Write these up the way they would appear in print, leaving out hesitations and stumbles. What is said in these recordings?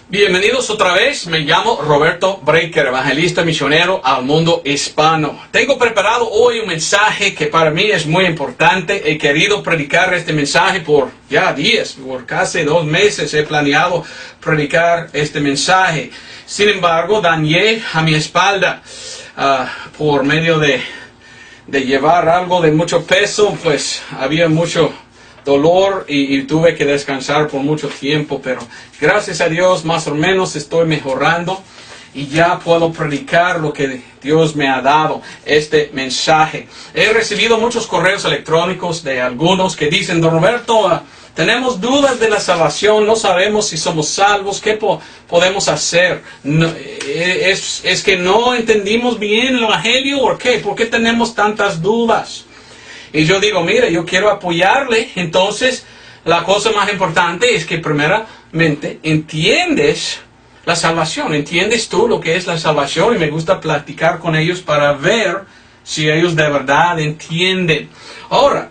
Bienvenidos otra vez, me llamo Roberto Breaker, evangelista misionero al mundo hispano. Tengo preparado hoy un mensaje que para mí es muy importante. He querido predicar este mensaje por por casi 2 meses he planeado predicar este mensaje. Sin embargo, dañé a mi espalda por medio de llevar algo de mucho peso, pues había mucho dolor y tuve que descansar por mucho tiempo, pero gracias a Dios más o menos estoy mejorando y ya puedo predicar lo que Dios me ha dado, este mensaje. He recibido muchos correos electrónicos de algunos que dicen: Don Roberto, tenemos dudas de la salvación, no sabemos si somos salvos, ¿qué podemos hacer? No, es que no entendimos bien el evangelio, ¿o qué? ¿Por qué tenemos tantas dudas? Y yo digo, mire, yo quiero apoyarle. Entonces, la cosa más importante es que primeramente entiendes la salvación. Entiendes tú lo que es la salvación, y me gusta platicar con ellos para ver si ellos de verdad entienden. Ahora,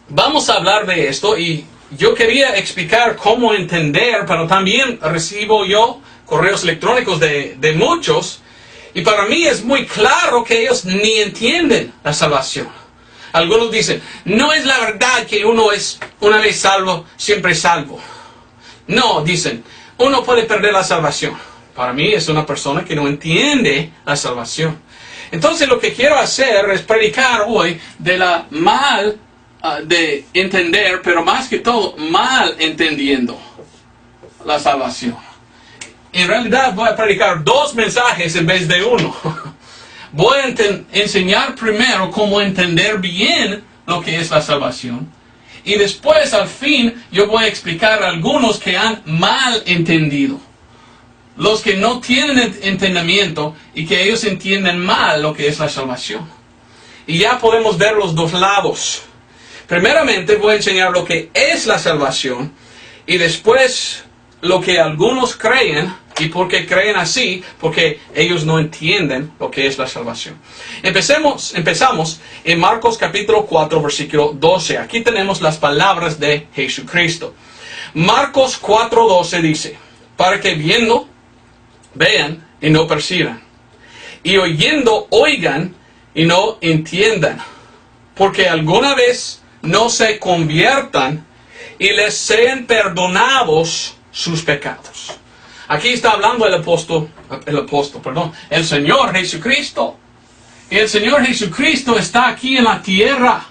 vamos a hablar de esto y yo quería explicar cómo entender, pero también recibo yo correos electrónicos de muchos, y para mí es muy claro que ellos ni entienden la salvación. Algunos dicen, no es la verdad que uno es una vez salvo, siempre salvo. No, dicen, uno puede perder la salvación. Para mí es una persona que no entiende la salvación. Entonces lo que quiero hacer es predicar hoy de la de entender, pero más que todo, mal entendiendo la salvación. En realidad voy a predicar 2 mensajes en vez de 1. Voy a enseñar primero cómo entender bien lo que es la salvación. Y después, al fin, yo voy a explicar a algunos que han mal entendido. Los que no tienen entendimiento y que ellos entienden mal lo que es la salvación. Y ya podemos ver los 2 lados. Primeramente voy a enseñar lo que es la salvación. Y después lo que algunos creen. ¿Y por qué creen así? Porque ellos no entienden lo que es la salvación. Empezamos en Marcos capítulo 4, versículo 12. Aquí tenemos las palabras de Jesucristo. Marcos 4, 12 dice: para que viendo, vean y no perciban. Y oyendo, oigan y no entiendan. Porque alguna vez no se conviertan y les sean perdonados sus pecados. Aquí está hablando el Señor Jesucristo. Y el Señor Jesucristo está aquí en la tierra.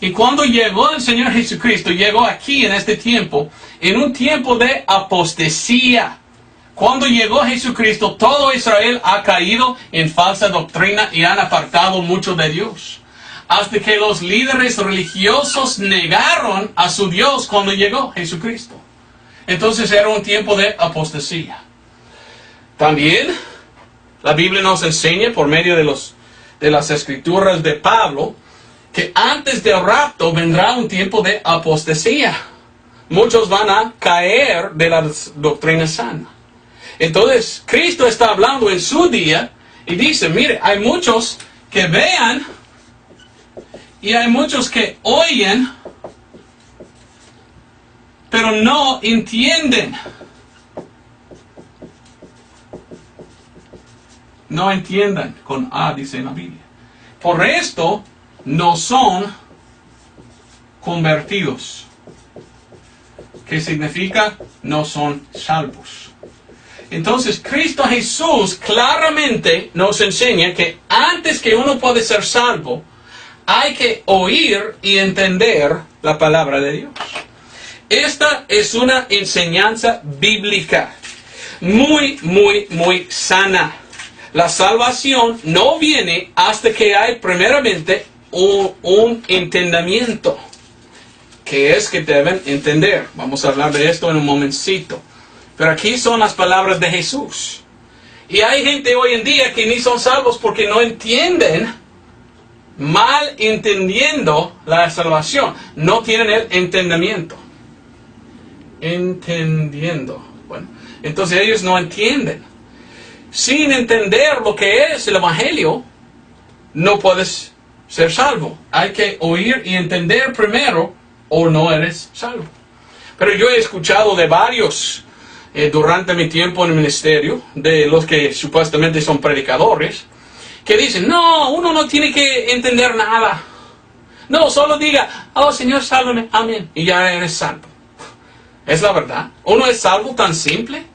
Y cuando llegó el Señor Jesucristo, llegó aquí en este tiempo, en un tiempo de apostasía. Cuando llegó Jesucristo, todo Israel ha caído en falsa doctrina y han apartado mucho de Dios. Hasta que los líderes religiosos negaron a su Dios cuando llegó Jesucristo. Entonces era un tiempo de apostasía. También la Biblia nos enseña por medio de las escrituras de Pablo que antes del rapto vendrá un tiempo de apostasía. Muchos van a caer de la doctrina sana. Entonces Cristo está hablando en su día y dice, mire, hay muchos que vean y hay muchos que oyen, pero no entienden. No entiendan, con A dice en la Biblia. Por esto no son convertidos. ¿Qué significa? No son salvos. Entonces Cristo Jesús claramente nos enseña que antes que uno puede ser salvo, hay que oír y entender la palabra de Dios. Esta es una enseñanza bíblica muy, muy, muy sana. La salvación no viene hasta que hay primeramente un entendimiento, que es que deben entender. Vamos a hablar de esto en un momentito. Pero aquí son las palabras de Jesús. Y hay gente hoy en día que ni son salvos porque no entienden, mal entendiendo la salvación. No tienen el entendimiento. Entendiendo. Bueno, entonces ellos no entienden. Sin entender lo que es el evangelio, no puedes ser salvo. Hay que oír y entender primero o no eres salvo. Pero yo he escuchado de varios durante mi tiempo en el ministerio, de los que supuestamente son predicadores, que dicen, no, uno no tiene que entender nada. No, solo diga, oh Señor, sálvame, amén, y ya eres salvo. Es la verdad. ¿Uno es salvo tan simple?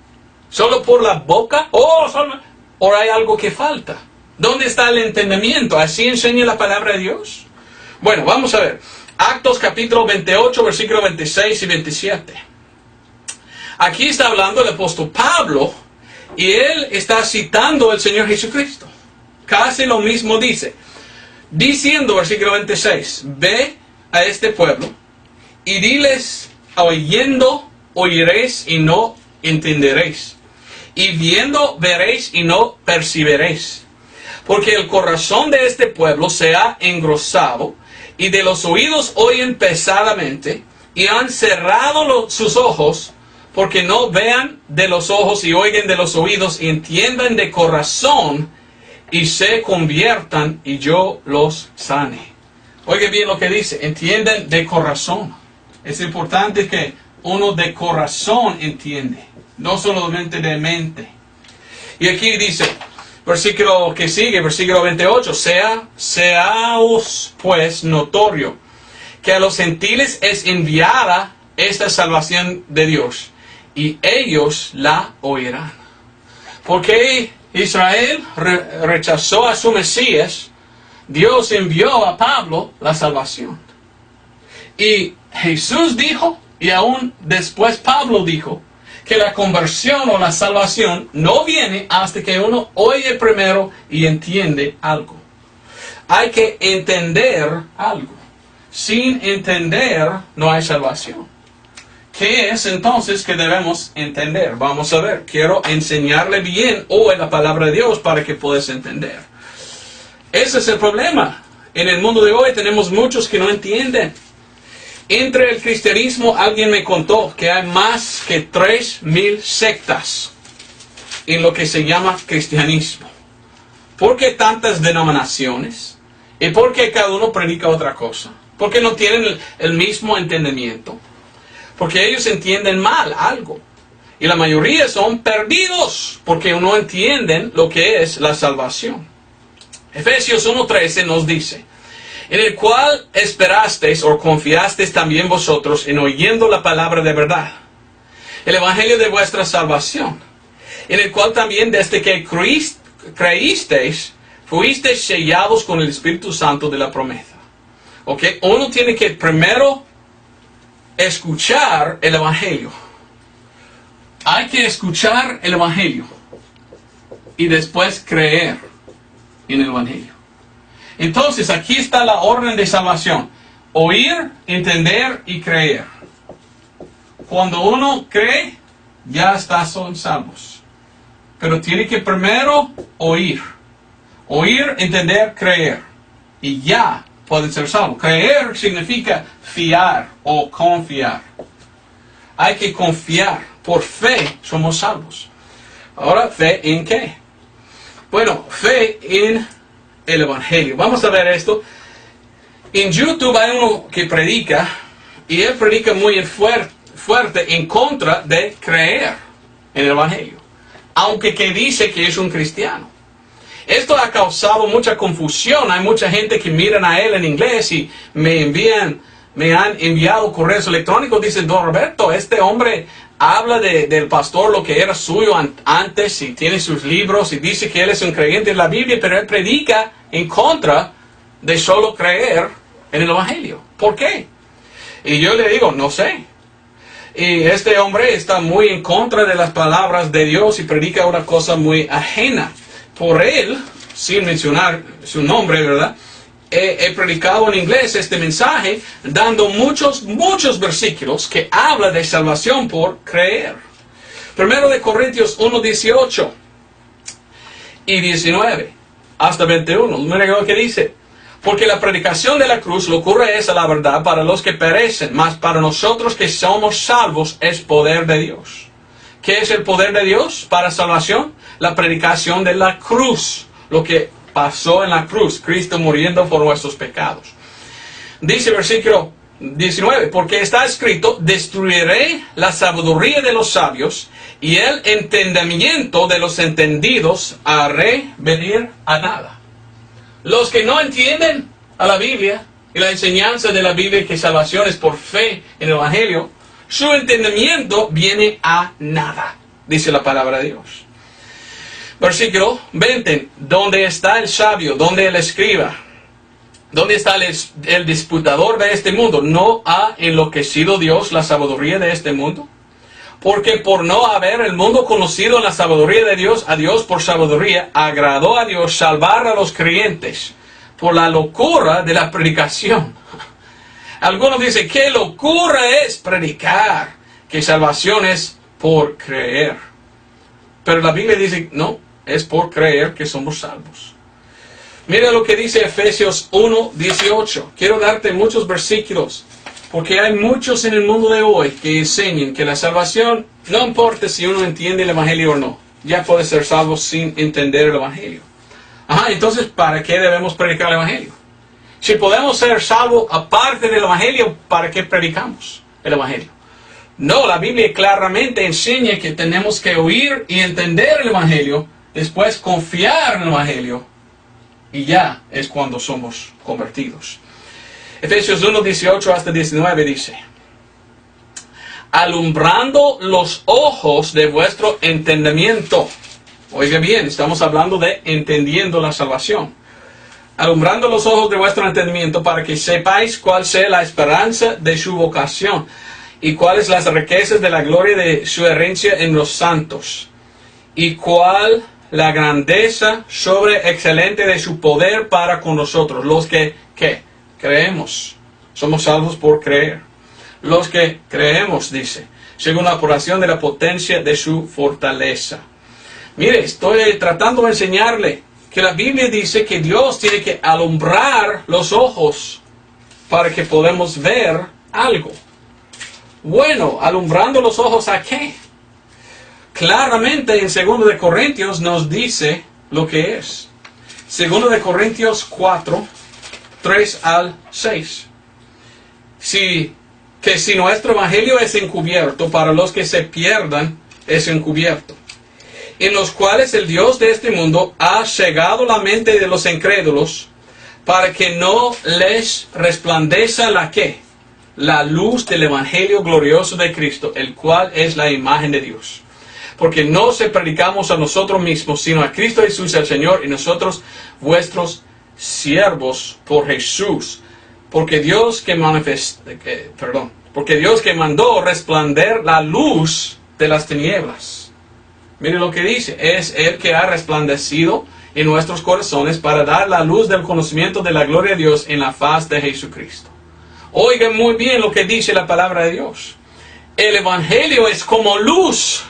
¿Solo por la boca? Oh, sálvame. ¿O hay algo que falta? ¿Dónde está el entendimiento? ¿Así enseña la palabra de Dios? Bueno, vamos a ver. Actos capítulo 28, versículos 26 y 27. Aquí está hablando el apóstol Pablo y él está citando al Señor Jesucristo. Casi lo mismo dice. Diciendo, versículo 26, ve a este pueblo y diles, oyendo oiréis y no entenderéis. Y viendo veréis y no percibiréis. Porque el corazón de este pueblo se ha engrosado y de los oídos oyen pesadamente y han cerrado sus ojos porque no vean de los ojos y oigan de los oídos y entiendan de corazón y se conviertan y yo los sane. Oigan bien lo que dice, entienden de corazón. Es importante que uno de corazón entiende, no solamente de mente. Y aquí dice, versículo que sigue, versículo 28, seaos pues notorio que a los gentiles es enviada esta salvación de Dios y ellos la oirán. Porque Israel rechazó a su Mesías, Dios envió a Pablo la salvación. Y Jesús dijo, y aún después Pablo dijo, que la conversión o la salvación no viene hasta que uno oye primero y entiende algo. Hay que entender algo. Sin entender no hay salvación. ¿Qué es entonces que debemos entender? Vamos a ver. Quiero enseñarle bien hoy la palabra de Dios para que puedas entender. Ese es el problema. En el mundo de hoy tenemos muchos que no entienden. Entre el cristianismo, alguien me contó que hay más que 3,000 sectas en lo que se llama cristianismo. ¿Por qué tantas denominaciones? ¿Y por qué cada uno predica otra cosa? ¿Por qué no tienen el mismo entendimiento? Porque ellos entienden mal algo. Y la mayoría son perdidos porque no entienden lo que es la salvación. Efesios 1:13 nos dice, en el cual esperasteis o confiasteis también vosotros en oyendo la palabra de verdad, el evangelio de vuestra salvación, en el cual también desde que creísteis, fuisteis sellados con el Espíritu Santo de la promesa. ¿Ok? Uno tiene que primero escuchar el evangelio. Hay que escuchar el evangelio y después creer en el evangelio. Entonces, aquí está la orden de salvación. Oír, entender y creer. Cuando uno cree, ya son salvos. Pero tiene que primero oír. Oír, entender, creer. Y ya pueden ser salvos. Creer significa fiar o confiar. Hay que confiar. Por fe somos salvos. Ahora, ¿fe en qué? Bueno, fe en el evangelio. Vamos a ver esto. En YouTube hay uno que predica y él predica muy fuerte en contra de creer en el evangelio, aunque que dice que es un cristiano. Esto ha causado mucha confusión. Hay mucha gente que miran a él en inglés y me han enviado correos electrónicos. Dicen, don Roberto, este hombre habla del pastor lo que era suyo antes y tiene sus libros y dice que él es un creyente en la Biblia, pero él predica en contra de solo creer en el evangelio. ¿Por qué? Y yo le digo, no sé. Y este hombre está muy en contra de las palabras de Dios y predica una cosa muy ajena. Por él, sin mencionar su nombre, ¿verdad? He predicado en inglés este mensaje, dando muchos versículos que habla de salvación por creer. Primero de Corintios 1:18 y 19 hasta 21. Mira lo que dice. Porque la predicación de la cruz, locura es a la verdad para los que perecen, mas para nosotros que somos salvos es poder de Dios. ¿Qué es el poder de Dios para salvación? La predicación de la cruz, lo que pasó en la cruz, Cristo muriendo por nuestros pecados. Dice versículo 19, porque está escrito, destruiré la sabiduría de los sabios y el entendimiento de los entendidos haré venir a nada. Los que no entienden a la Biblia y la enseñanza de la Biblia que salvación es por fe en el Evangelio, su entendimiento viene a nada, dice la palabra de Dios. Versículo 20, ¿dónde está el sabio? ¿Dónde el escriba? ¿Dónde está el disputador de este mundo? ¿No ha enloquecido Dios la sabiduría de este mundo? Porque por no haber el mundo conocido la sabiduría de Dios, a Dios por sabiduría, agradó a Dios salvar a los creyentes por la locura de la predicación. Algunos dicen, ¿qué locura es predicar? Que salvación es por creer. Pero la Biblia dice, no, es por creer que somos salvos. Mira lo que dice Efesios 1:18. Quiero darte muchos versículos, porque hay muchos en el mundo de hoy que enseñan que la salvación, no importa si uno entiende el Evangelio o no, ya puede ser salvo sin entender el Evangelio. Entonces, ¿para qué debemos predicar el Evangelio? Si podemos ser salvos aparte del Evangelio, ¿para qué predicamos el Evangelio? No, la Biblia claramente enseña que tenemos que oír y entender el Evangelio, después confiar en el Evangelio, y ya es cuando somos convertidos. Efesios 1:18 hasta 19 dice, alumbrando los ojos de vuestro entendimiento. Oiga bien, estamos hablando de entendiendo la salvación. Alumbrando los ojos de vuestro entendimiento para que sepáis cuál sea la esperanza de su vocación y cuáles las riquezas de la gloria de su herencia en los santos y cuál la grandeza sobreexcelente de su poder para con nosotros, los que, ¿qué? Creemos. Somos salvos por creer. Los que creemos, dice, según la operación de la potencia de su fortaleza. Mire, estoy tratando de enseñarle que la Biblia dice que Dios tiene que alumbrar los ojos para que podamos ver algo. Bueno, alumbrando los ojos, ¿a qué? Claramente en 2 de Corintios nos dice lo que es. 2 de Corintios 4, 3 al 6. Que si nuestro evangelio es encubierto, para los que se pierdan es encubierto, en los cuales el Dios de este mundo ha cegado la mente de los incrédulos, para que no les resplandezca la ¿qué? La luz del evangelio glorioso de Cristo, el cual es la imagen de Dios. Porque no se predicamos a nosotros mismos, sino a Cristo Jesús el Señor, y nosotros vuestros siervos por Jesús. Porque Dios que mandó resplandecer la luz de las tinieblas. Mire lo que dice, es el que ha resplandecido en nuestros corazones para dar la luz del conocimiento de la gloria de Dios en la faz de Jesucristo. Oigan muy bien lo que dice la palabra de Dios. El evangelio es como luz,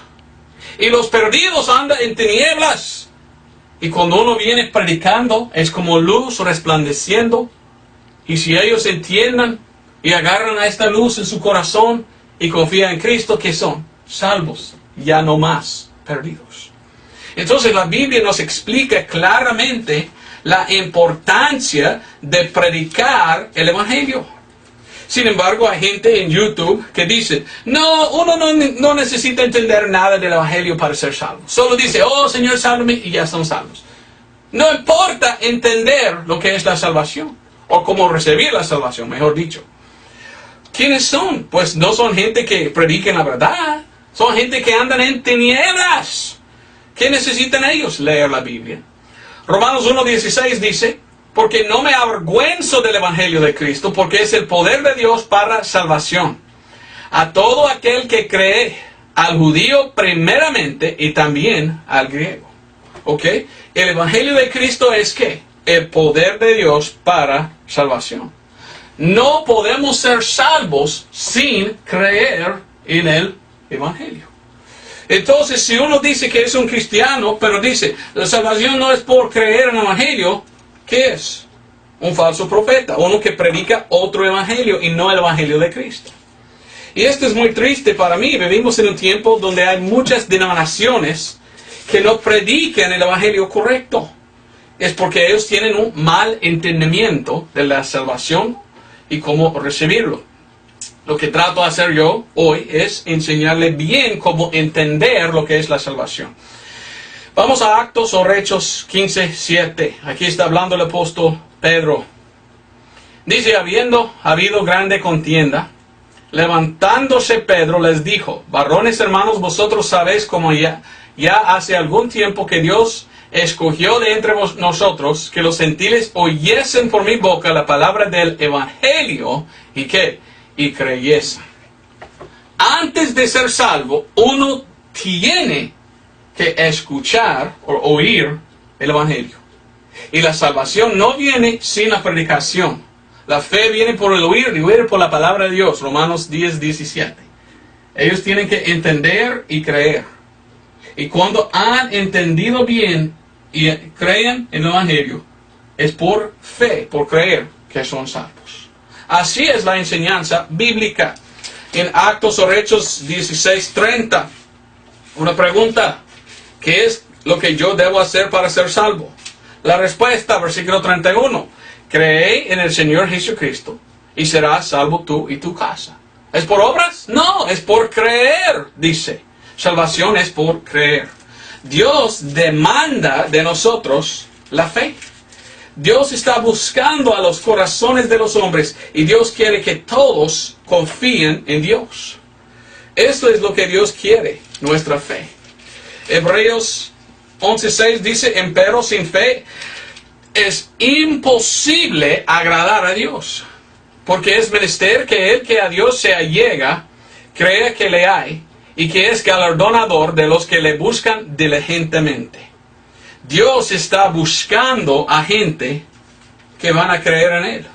y los perdidos andan en tinieblas. Y cuando uno viene predicando, es como luz resplandeciendo. Y si ellos entiendan y agarran a esta luz en su corazón y confían en Cristo, ¿qué son? Salvos, ya no más perdidos. Entonces la Biblia nos explica claramente la importancia de predicar el evangelio. Sin embargo, hay gente en YouTube que dice, no, uno no necesita entender nada del evangelio para ser salvo. Solo dice, oh Señor, sálvame, y ya estamos salvos. No importa entender lo que es la salvación, o cómo recibir la salvación, mejor dicho. ¿Quiénes son? Pues no son gente que prediquen la verdad, son gente que andan en tinieblas. ¿Qué necesitan ellos? Leer la Biblia. Romanos 1:16 dice, porque no me avergüenzo del evangelio de Cristo, porque es el poder de Dios para salvación a todo aquel que cree, al judío primeramente y también al griego. ¿Ok? El evangelio de Cristo es ¿qué? El poder de Dios para salvación. No podemos ser salvos sin creer en el evangelio. Entonces, si uno dice que es un cristiano, pero dice, la salvación no es por creer en el evangelio, ¿qué es? Un falso profeta, uno que predica otro evangelio y no el evangelio de Cristo. Y esto es muy triste para mí. Vivimos en un tiempo donde hay muchas denominaciones que no predican el evangelio correcto. Es porque ellos tienen un mal entendimiento de la salvación y cómo recibirlo. Lo que trato de hacer yo hoy es enseñarle bien cómo entender lo que es la salvación. Vamos a Actos o Hechos 15:7. Aquí está hablando el apóstol Pedro. Dice, habiendo habido grande contienda, levantándose Pedro les dijo, varones hermanos, vosotros sabéis como ya hace algún tiempo que Dios escogió de entre nosotros que los gentiles oyesen por mi boca la palabra del evangelio y que y creyesen. Antes de ser salvo, uno tiene que escuchar o oír el evangelio. Y la salvación no viene sin la predicación. La fe viene por el oír y oír por la palabra de Dios. Romanos 10:17. Ellos tienen que entender y creer. Y cuando han entendido bien y creen en el evangelio, es por fe, por creer que son salvos. Así es la enseñanza bíblica. En Actos o Hechos 16:30, una pregunta, ¿qué es lo que yo debo hacer para ser salvo? La respuesta, versículo 31, cree en el Señor Jesucristo y serás salvo tú y tu casa. ¿Es por obras? No, es por creer, dice. Salvación es por creer. Dios demanda de nosotros la fe. Dios está buscando a los corazones de los hombres y Dios quiere que todos confíen en Dios. Esto es lo que Dios quiere, nuestra fe. Hebreos 11:6 dice, empero sin fe es imposible agradar a Dios, porque es menester que el que a Dios se allega, crea que le hay y que es galardonador de los que le buscan diligentemente. Dios está buscando a gente que van a creer en Él.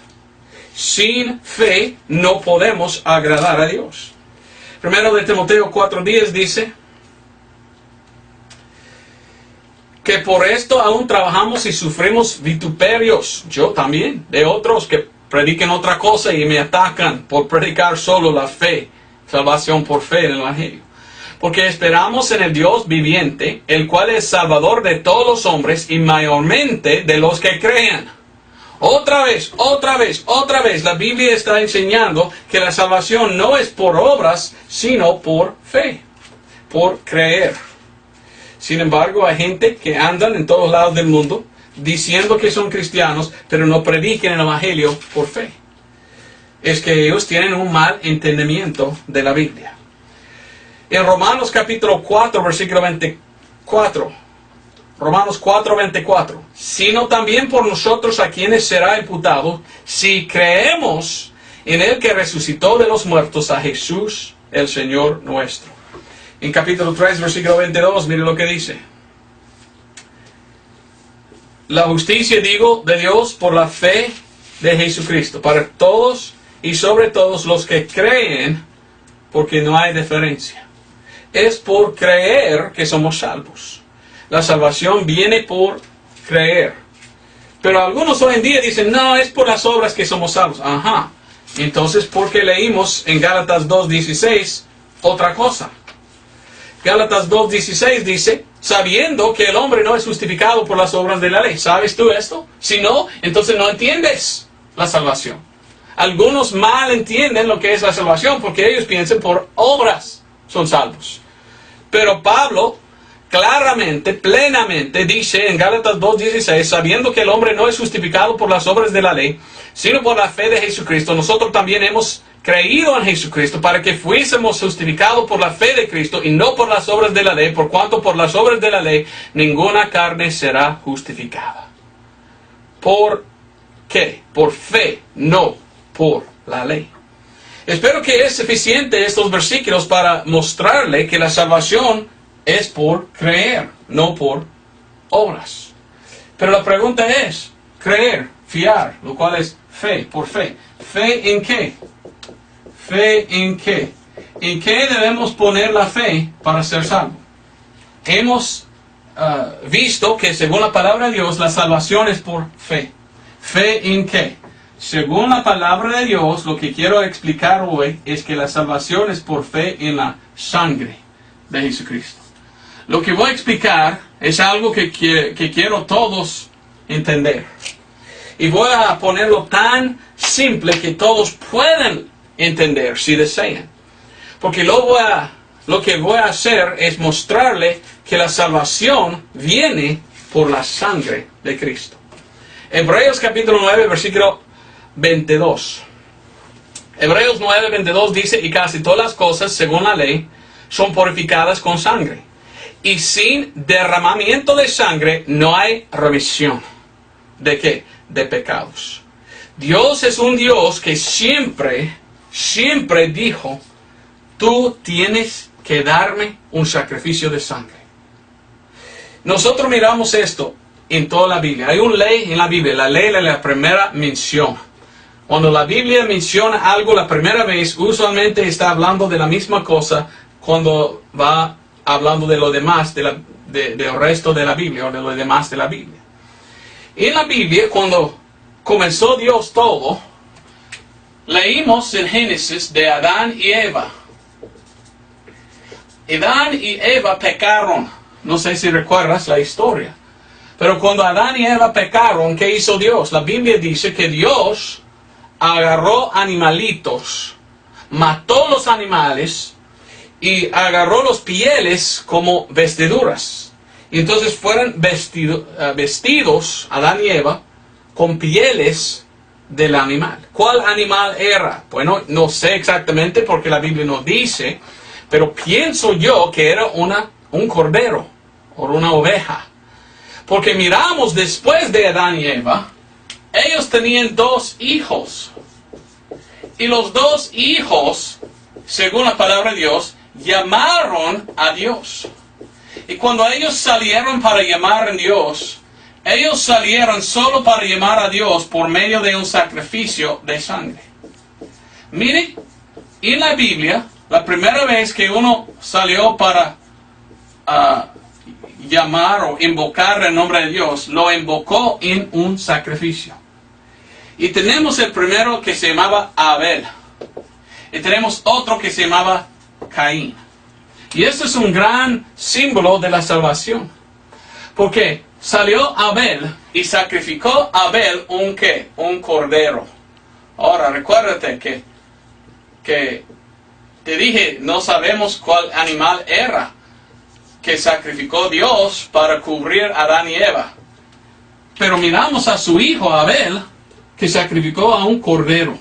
Sin fe no podemos agradar a Dios. Primero de Timoteo 4:10 dice que por esto aún trabajamos y sufrimos vituperios. Yo también, de otros que prediquen otra cosa y me atacan por predicar solo la fe, salvación por fe en el Evangelio. Porque esperamos en el Dios viviente, el cual es Salvador de todos los hombres y mayormente de los que crean. Otra vez, la Biblia está enseñando que la salvación no es por obras, sino por fe, por creer. Sin embargo, hay gente que andan en todos lados del mundo diciendo que son cristianos, pero no predican el Evangelio por fe. Es que ellos tienen un mal entendimiento de la Biblia. En Romanos capítulo 4, versículo 24. Romanos 4:24. Sino también por nosotros a quienes será imputado, si creemos en el que resucitó de los muertos, a Jesús, el Señor nuestro. En capítulo 3, versículo 22, mire lo que dice. La justicia, digo, de Dios por la fe de Jesucristo, para todos y sobre todos los que creen, porque no hay diferencia. Es por creer que somos salvos. La salvación viene por creer. Pero algunos hoy en día dicen, no, es por las obras que somos salvos. Ajá. Entonces, ¿por qué leímos en Gálatas 2:16 otra cosa? Gálatas 2:16 dice, sabiendo que el hombre no es justificado por las obras de la ley. ¿Sabes tú esto? Si no, entonces no entiendes la salvación. Algunos mal entienden lo que es la salvación porque ellos piensan por obras son salvos. Pero Pablo claramente, plenamente dice en Gálatas 2:16, sabiendo que el hombre no es justificado por las obras de la ley, sino por la fe de Jesucristo, nosotros también hemos creído en Jesucristo para que fuésemos justificados por la fe de Cristo y no por las obras de la ley, por cuanto por las obras de la ley ninguna carne será justificada. ¿Por qué? Por fe, no por la ley. Espero que es suficiente estos versículos para mostrarle que la salvación es por creer, no por obras. Pero la pregunta es, creer, fiar, lo cual es fe, por fe. ¿Fe en qué? ¿Fe en qué? ¿En qué debemos poner la fe para ser salvos? Hemos visto que según la palabra de Dios, la salvación es por fe. ¿Fe en qué? Según la palabra de Dios, lo que quiero explicar hoy es que la salvación es por fe en la sangre de Jesucristo. Lo que voy a explicar es algo que quiero todos entender. Y voy a ponerlo tan simple que todos puedan entender si desean. Porque lo que voy a hacer es mostrarle que la salvación viene por la sangre de Cristo. Hebreos capítulo 9, versículo 22. Hebreos 9, 22 dice, y casi todas las cosas, según la ley, son purificadas con sangre. Y sin derramamiento de sangre no hay remisión. ¿De qué? De pecados. Dios es un Dios que siempre dijo, tú tienes que darme un sacrificio de sangre. Nosotros miramos esto en toda la Biblia. Hay una ley en la Biblia, la ley de la primera mención. Cuando la Biblia menciona algo la primera vez, usualmente está hablando de la misma cosa cuando va hablando de lo demás, del resto de la Biblia, o de lo demás de la Biblia. En la Biblia, cuando comenzó Dios todo, leímos en Génesis de Adán y Eva. Adán y Eva pecaron. No sé si recuerdas la historia. Pero cuando Adán y Eva pecaron, ¿qué hizo Dios? La Biblia dice que Dios agarró animalitos, mató los animales y agarró los pieles como vestiduras. Y entonces fueron vestidos Adán y Eva con pieles del animal. ¿Cuál animal era? Bueno, no sé exactamente porque la Biblia no dice, pero pienso yo que era un cordero o una oveja. Porque miramos después de Adán y Eva, ellos tenían 2 hijos. Y los 2 hijos, según la palabra de Dios, llamaron a Dios. Y cuando ellos salieron para llamar a Dios, ellos salieron solo para llamar a Dios por medio de un sacrificio de sangre. Mire, en la Biblia, la primera vez que uno salió para llamar o invocar el nombre de Dios, lo invocó en un sacrificio. Y tenemos el primero que se llamaba Abel. Y tenemos otro que se llamaba Caín. Y este es un gran símbolo de la salvación. Porque salió Abel y sacrificó a Abel un ¿qué? Un cordero. Ahora, recuérdate que te dije, no sabemos cuál animal era que sacrificó Dios para cubrir a Adán y Eva. Pero miramos a su hijo Abel, que sacrificó a un cordero.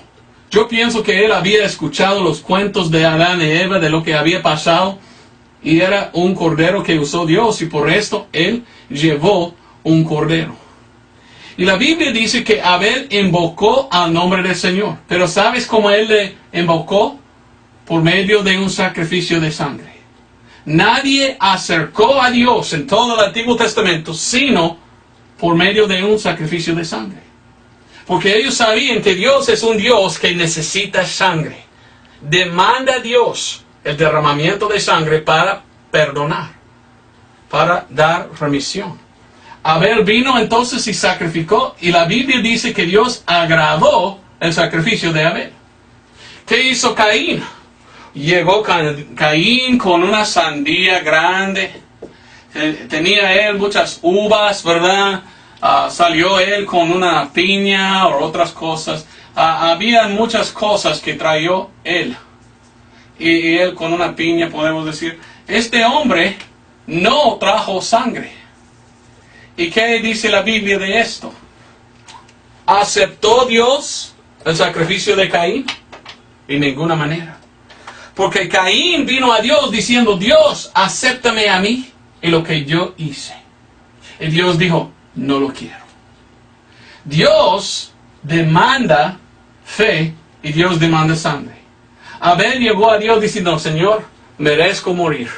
Yo pienso que él había escuchado los cuentos de Adán y Eva, de lo que había pasado, y era un cordero que usó Dios, y por esto él llevó un cordero. Y la Biblia dice que Abel invocó al nombre del Señor. Pero ¿sabes cómo él le invocó? Por medio de un sacrificio de sangre. Nadie acercó a Dios en todo el Antiguo Testamento, sino por medio de un sacrificio de sangre. Porque ellos sabían que Dios es un Dios que necesita sangre. Demanda a Dios el derramamiento de sangre para perdonar, para dar remisión. Abel vino entonces y sacrificó, y la Biblia dice que Dios agradó el sacrificio de Abel. ¿Qué hizo Caín? Llegó Caín con una sandía grande. Tenía él muchas uvas, ¿verdad? Salió él con una piña o otras cosas. Había muchas cosas que trajo él. Y él con una piña, podemos decir, este hombre no trajo sangre. ¿Y qué dice la Biblia de esto? ¿Aceptó Dios el sacrificio de Caín? En ninguna manera. Porque Caín vino a Dios diciendo, Dios, acéptame a mí y lo que yo hice. Y Dios dijo, no lo quiero. Dios demanda fe y Dios demanda sangre. Abel llegó a Dios diciendo, Señor, merezco morir.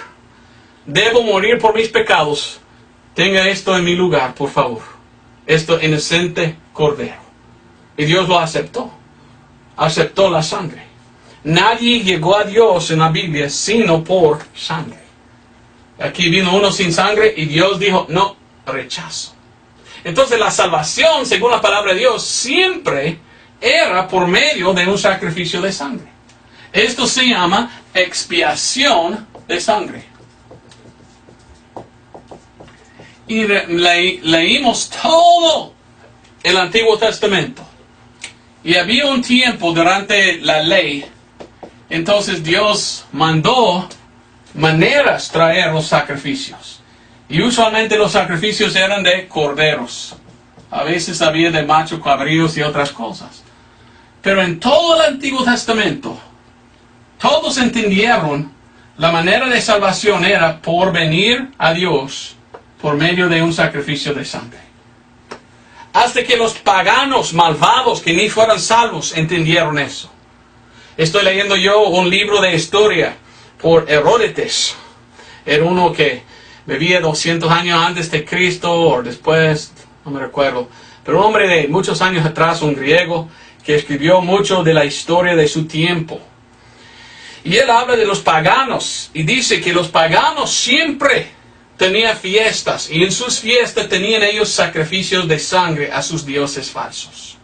Debo morir por mis pecados. Tenga esto en mi lugar, por favor. Esto inocente cordero. Y Dios lo aceptó. Aceptó la sangre. Nadie llegó a Dios en la Biblia sino por sangre. Aquí vino uno sin sangre y Dios dijo, no, rechazo. Entonces la salvación, según la palabra de Dios, siempre era por medio de un sacrificio de sangre. Esto se llama expiación de sangre. Y leímos todo el Antiguo Testamento. Y había un tiempo durante la ley Entonces Dios mandó maneras traer los sacrificios. Y usualmente los sacrificios eran de corderos. A veces había de machos cabríos y otras cosas. Pero en todo el Antiguo Testamento, todos entendieron la manera de salvación era por venir a Dios por medio de un sacrificio de sangre. Hasta que los paganos malvados que ni fueran salvos entendieron eso. Estoy leyendo yo un libro de historia por Heródoto. Era uno que vivía 200 años antes de Cristo o después, no me recuerdo. Pero un hombre de muchos años atrás, un griego, que escribió mucho de la historia de su tiempo. Y él habla de los paganos y dice que los paganos siempre tenían fiestas y en sus fiestas tenían ellos sacrificios de sangre a sus dioses falsos.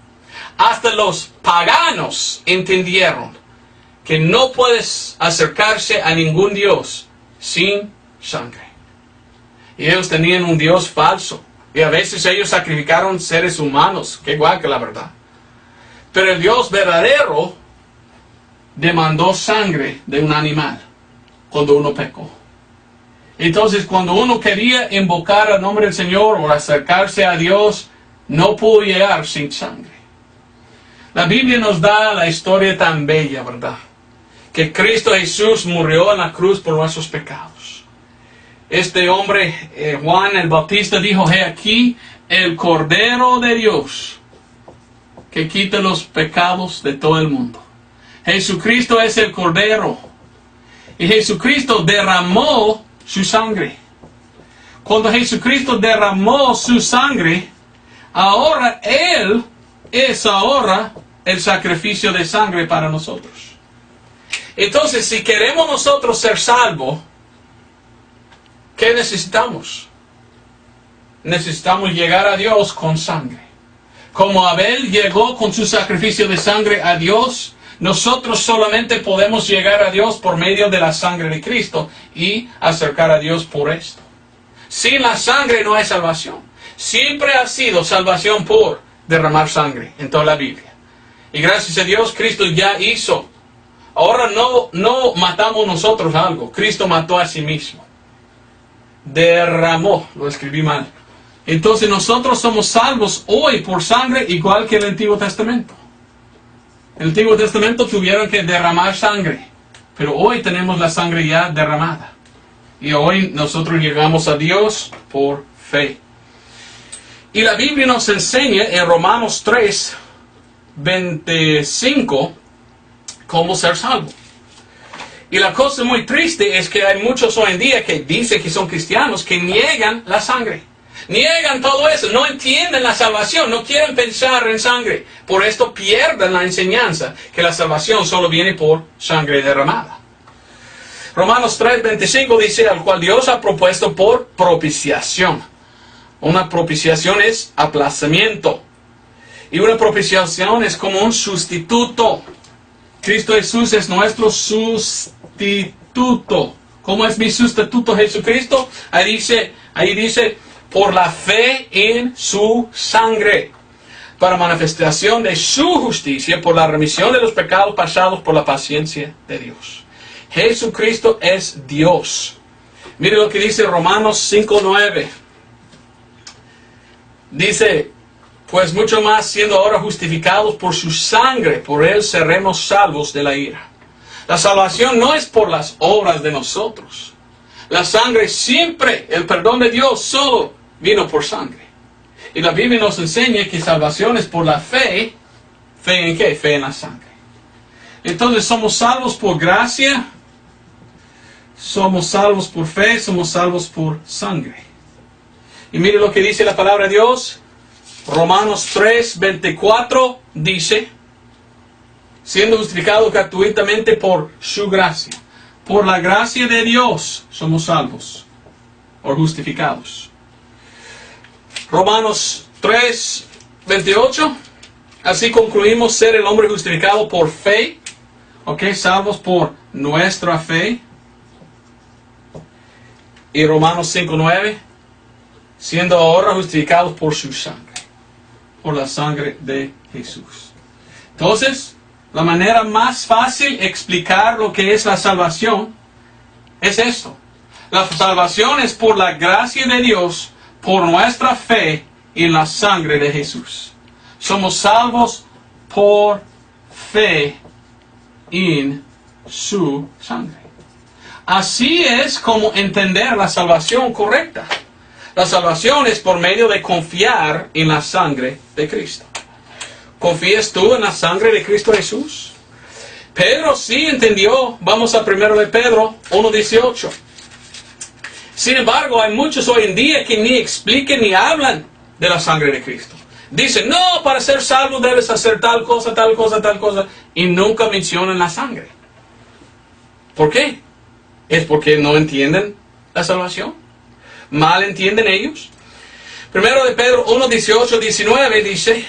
Hasta los paganos entendieron que no puedes acercarse a ningún dios sin sangre. Y ellos tenían un dios falso y a veces ellos sacrificaron seres humanos, que igual que la verdad. Pero el Dios verdadero demandó sangre de un animal cuando uno pecó. Entonces, cuando uno quería invocar el nombre del Señor o acercarse a Dios, no pudo llegar sin sangre. La Biblia nos da la historia tan bella, ¿verdad? Que Cristo Jesús murió en la cruz por nuestros pecados. Este hombre, Juan el Bautista, dijo: he aquí el Cordero de Dios que quita los pecados de todo el mundo. Jesucristo es el Cordero. Y Jesucristo derramó su sangre. Cuando Jesucristo derramó su sangre, ahora Él es ahora el sacrificio de sangre para nosotros. Entonces, si queremos nosotros ser salvos, ¿qué necesitamos? Necesitamos llegar a Dios con sangre. Como Abel llegó con su sacrificio de sangre a Dios, nosotros solamente podemos llegar a Dios por medio de la sangre de Cristo y acercar a Dios por esto. Sin la sangre no hay salvación. Siempre ha sido salvación por derramar sangre en toda la Biblia. Y gracias a Dios, Cristo ya hizo. Ahora no matamos nosotros algo. Cristo mató a sí mismo. Derramó, lo escribí mal. Entonces nosotros somos salvos hoy por sangre igual que el Antiguo Testamento. En el Antiguo Testamento tuvieron que derramar sangre, pero hoy tenemos la sangre ya derramada. Y hoy nosotros llegamos a Dios por fe. Y la Biblia nos enseña en Romanos 3, 25, cómo ser salvo. Y la cosa muy triste es que hay muchos hoy en día que dicen que son cristianos que niegan la sangre. Niegan todo eso, no entienden la salvación, no quieren pensar en sangre. Por esto pierden la enseñanza que la salvación solo viene por sangre derramada. Romanos 3:25 dice: al cual Dios ha propuesto por propiciación. Una propiciación es aplazamiento. Y una propiciación es como un sustituto. Cristo Jesús es nuestro sustituto. ¿Cómo es mi sustituto Jesucristo? Ahí dice por la fe en su sangre, para manifestación de su justicia, por la remisión de los pecados pasados, por la paciencia de Dios. Jesucristo es Dios. Mire lo que dice Romanos 5:9. Dice: pues mucho más, siendo ahora justificados por su sangre, por él seremos salvos de la ira. La salvación no es por las obras de nosotros. La sangre siempre, el perdón de Dios solo vino por sangre. Y la Biblia nos enseña que salvación es por la fe. ¿Fe en qué? Fe en la sangre. Entonces somos salvos por gracia, somos salvos por fe, somos salvos por sangre. Y mire lo que dice la palabra de Dios. Romanos 3:24 dice: siendo justificados gratuitamente por su gracia. Por la gracia de Dios somos salvos o justificados. Romanos 3:28. Así concluimos ser el hombre justificado por fe. Ok, salvos por nuestra fe. Y Romanos 5:9. Siendo ahora justificados por su sangre. Por la sangre de Jesús. Entonces, La manera más fácil de explicar lo que es la salvación es esto. La salvación es por la gracia de Dios, por nuestra fe en la sangre de Jesús. Somos salvos por fe en su sangre. Así es como entender la salvación correcta. La salvación es por medio de confiar en la sangre de Cristo. ¿Confías tú en la sangre de Cristo Jesús? Pedro sí entendió. Vamos a 1 de Pedro 1:18. Sin embargo, hay muchos hoy en día que ni expliquen ni hablan de la sangre de Cristo. Dicen, no, para ser salvo debes hacer tal cosa, tal cosa, tal cosa. Y nunca mencionan la sangre. ¿Por qué? ¿Es porque no entienden la salvación? ¿Mal entienden ellos? 1 de Pedro 1:18-19 dice,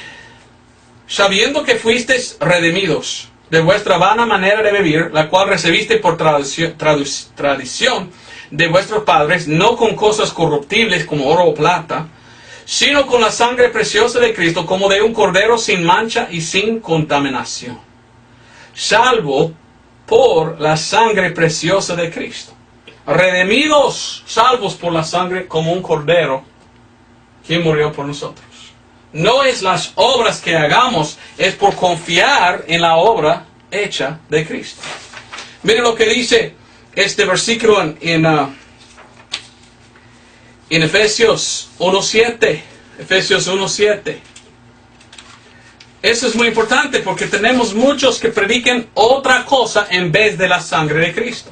sabiendo que fuisteis redimidos de vuestra vana manera de vivir, la cual recibiste por tradición de vuestros padres, no con cosas corruptibles como oro o plata, sino con la sangre preciosa de Cristo, como de un cordero sin mancha y sin contaminación. Salvo por la sangre preciosa de Cristo. Redimidos, salvos por la sangre como un cordero, quien murió por nosotros. No es las obras que hagamos, es por confiar en la obra hecha de Cristo. Miren lo que dice este versículo en Efesios 1:7. Efesios 1:7. Eso es muy importante porque tenemos muchos que predican otra cosa en vez de la sangre de Cristo.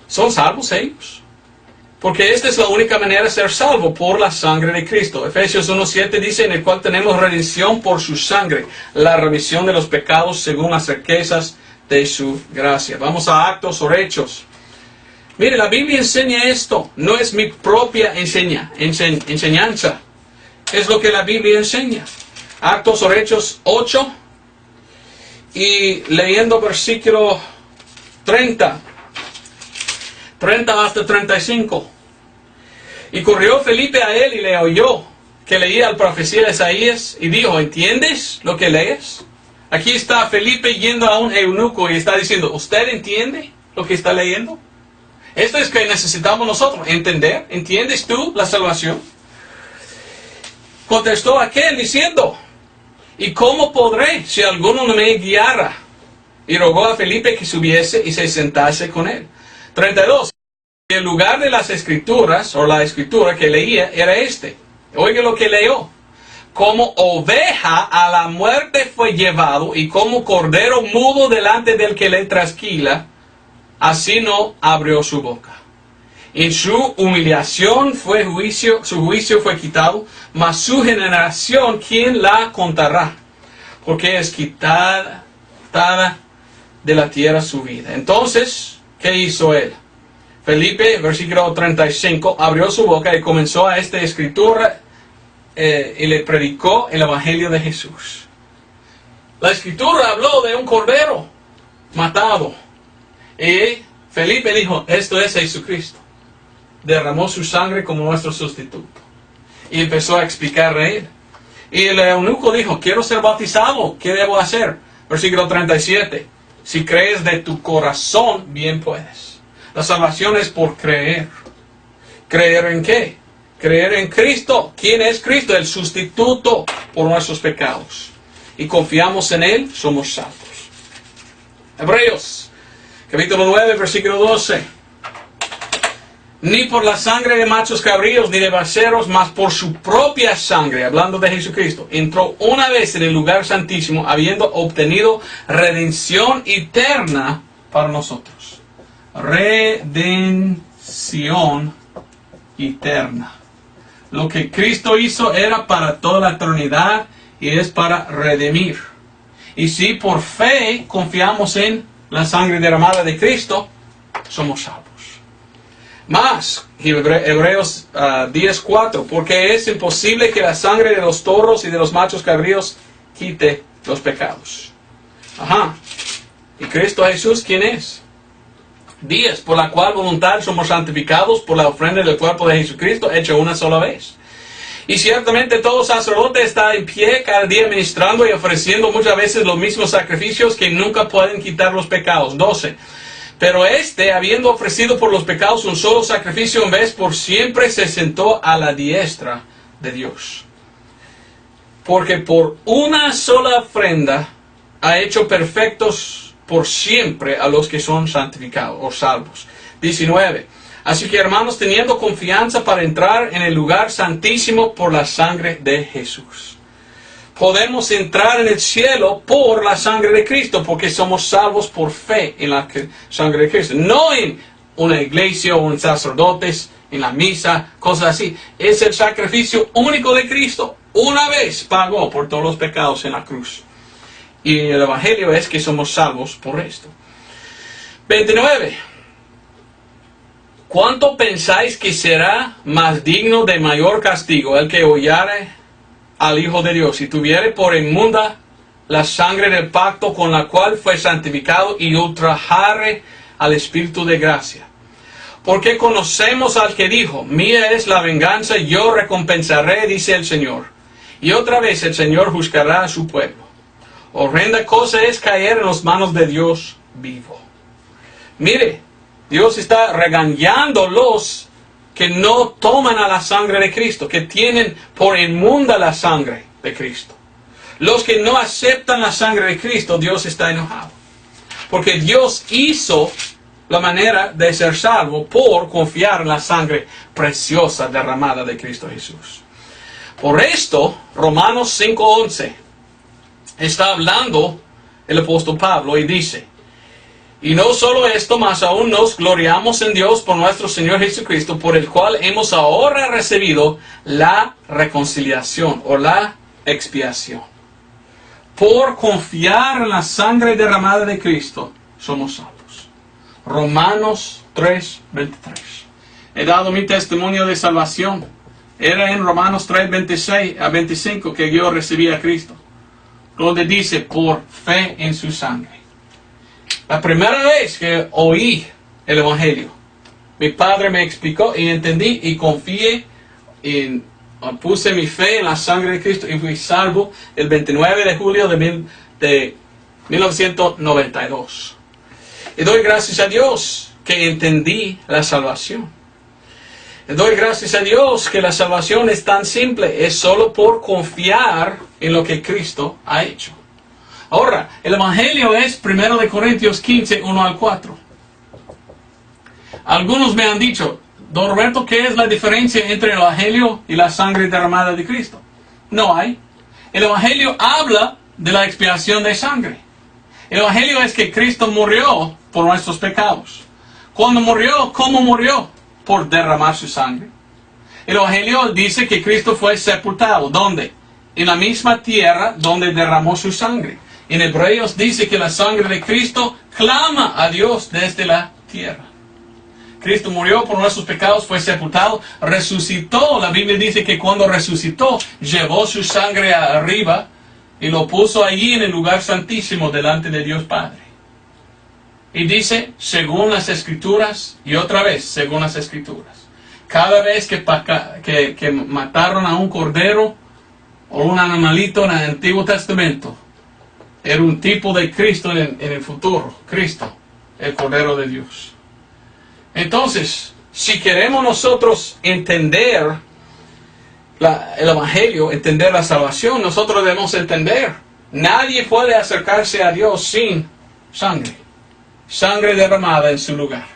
¿Son salvos ellos? Porque esta es la única manera de ser salvo, por la sangre de Cristo. Efesios 1:7 dice, en el cual tenemos redención por su sangre, la remisión de los pecados según las riquezas de su gracia. Vamos a Actos o Hechos. Mire, la Biblia enseña esto, no es mi propia enseñanza, es lo que la Biblia enseña. Actos o Hechos 8, y leyendo versículo 30 hasta 35. Y corrió Felipe a él y le oyó que leía la profecía de Isaías y dijo, ¿entiendes lo que lees? Aquí está Felipe yendo a un eunuco y está diciendo, ¿usted entiende lo que está leyendo? Esto es que necesitamos nosotros, entender. ¿Entiendes tú la salvación? Contestó aquel diciendo, ¿y cómo podré si alguno no me guiara? Y rogó a Felipe que subiese y se sentase con él. 32. El lugar de las escrituras, o la escritura que leía, era este. Oiga lo que leyó. Como oveja a la muerte fue llevado, y como cordero mudo delante del que le trasquila, así no abrió su boca. En su humillación su juicio fue quitado, mas su generación, ¿quién la contará? Porque es quitada de la tierra su vida. Entonces, ¿qué hizo él? Felipe, versículo 35, abrió su boca y comenzó a esta escritura y le predicó el evangelio de Jesús. La escritura habló de un cordero matado. Y Felipe dijo, esto es Jesucristo. Derramó su sangre como nuestro sustituto. Y empezó a explicarle a él. Y el eunuco dijo, quiero ser bautizado, ¿qué debo hacer? Versículo 37, si crees de tu corazón, bien puedes. La salvación es por creer. ¿Creer en qué? Creer en Cristo. ¿Quién es Cristo? El sustituto por nuestros pecados. Y confiamos en Él, somos salvos. Hebreos, capítulo 9, versículo 12. Ni por la sangre de machos cabríos ni de becerros, mas por su propia sangre, hablando de Jesucristo, entró una vez en el lugar santísimo, habiendo obtenido redención eterna para nosotros. Redención eterna. Lo que Cristo hizo era para toda la eternidad y es para redimir. Y si por fe confiamos en la sangre derramada de Cristo, somos salvos. Más, Hebreos 10:4, porque es imposible que la sangre de los toros y de los machos cabríos quite los pecados. Ajá. ¿Y Cristo Jesús quién es? 10, por la cual voluntad somos santificados por la ofrenda del cuerpo de Jesucristo, hecha una sola vez. Y ciertamente todo sacerdote está en pie cada día ministrando y ofreciendo muchas veces los mismos sacrificios que nunca pueden quitar los pecados. 12. Pero habiendo ofrecido por los pecados un solo sacrificio en vez por siempre, se sentó a la diestra de Dios. Porque por una sola ofrenda ha hecho perfectos por siempre a los que son santificados o salvos. 19. Así que, hermanos, teniendo confianza para entrar en el lugar santísimo por la sangre de Jesús. Podemos entrar en el cielo por la sangre de Cristo, porque somos salvos por fe en la sangre de Cristo. No en una iglesia o en sacerdotes, en la misa, cosas así. Es el sacrificio único de Cristo. Una vez pagó por todos los pecados en la cruz. Y el Evangelio es que somos salvos por esto. 29. ¿Cuánto pensáis que será más digno de mayor castigo el que hollare al Hijo de Dios y tuviere por inmunda la sangre del pacto con la cual fue santificado y ultrajare al Espíritu de gracia? Porque conocemos al que dijo, mía es la venganza, yo recompensaré, dice el Señor. Y otra vez el Señor juzgará a su pueblo. Horrenda cosa es caer en las manos de Dios vivo. Mire, Dios está regañando a los que no toman a la sangre de Cristo, que tienen por inmunda la sangre de Cristo. Los que no aceptan la sangre de Cristo, Dios está enojado. Porque Dios hizo la manera de ser salvo por confiar en la sangre preciosa derramada de Cristo Jesús. Por esto, Romanos 5:11 está hablando el apóstol Pablo y dice, y no solo esto, mas aún nos gloriamos en Dios por nuestro Señor Jesucristo, por el cual hemos ahora recibido la reconciliación o la expiación. Por confiar en la sangre derramada de Cristo, somos salvos. Romanos 3:23. He dado mi testimonio de salvación. Era en Romanos 3:26 a 25 que yo recibí a Cristo, donde dice, por fe en su sangre. La primera vez que oí el Evangelio, mi padre me explicó y entendí y confié, puse mi fe en la sangre de Cristo y fui salvo el 29 de julio de 1992. Y doy gracias a Dios que entendí la salvación. Y doy gracias a Dios que la salvación es tan simple, es solo por confiar en lo que Cristo ha hecho. Ahora, el Evangelio es 1 Corintios 15, 1 al 4. Algunos me han dicho, don Roberto, ¿qué es la diferencia entre el Evangelio y la sangre derramada de Cristo? No hay. El Evangelio habla de la expiación de sangre. El Evangelio es que Cristo murió por nuestros pecados. Cuando murió, ¿cómo murió? Por derramar su sangre. El Evangelio dice que Cristo fue sepultado. ¿Dónde? En la misma tierra donde derramó su sangre. En Hebreos dice que la sangre de Cristo clama a Dios desde la tierra. Cristo murió por nuestros pecados, fue sepultado, resucitó. La Biblia dice que cuando resucitó, llevó su sangre arriba y lo puso allí en el lugar santísimo delante de Dios Padre. Y dice, según las Escrituras, y otra vez, según las Escrituras. Cada vez que mataron a un cordero o un animalito en el Antiguo Testamento, era un tipo de Cristo en el futuro. Cristo, el Cordero de Dios. Entonces, si queremos nosotros entender el Evangelio, entender la salvación, nosotros debemos entender, nadie puede acercarse a Dios sin sangre. Sangre derramada en su lugar.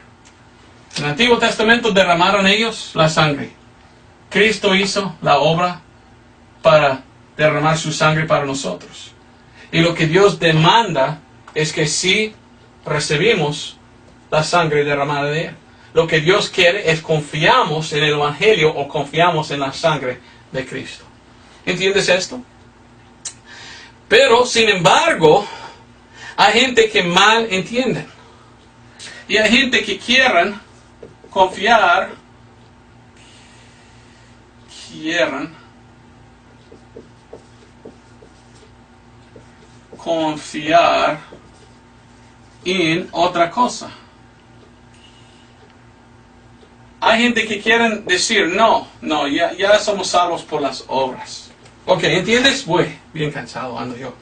En el Antiguo Testamento derramaron ellos la sangre. Cristo hizo la obra para derramar su sangre para nosotros. Y lo que Dios demanda es que si recibimos la sangre derramada de Él. Lo que Dios quiere es confiamos en el Evangelio o confiamos en la sangre de Cristo. ¿Entiendes esto? Pero, sin embargo, hay gente que mal entiende. Y hay gente que quieren confiar en otra cosa. hay gente que quieren decir, no, ya somos salvos por las obras. Ok, ¿entiendes? Bien cansado ando yo.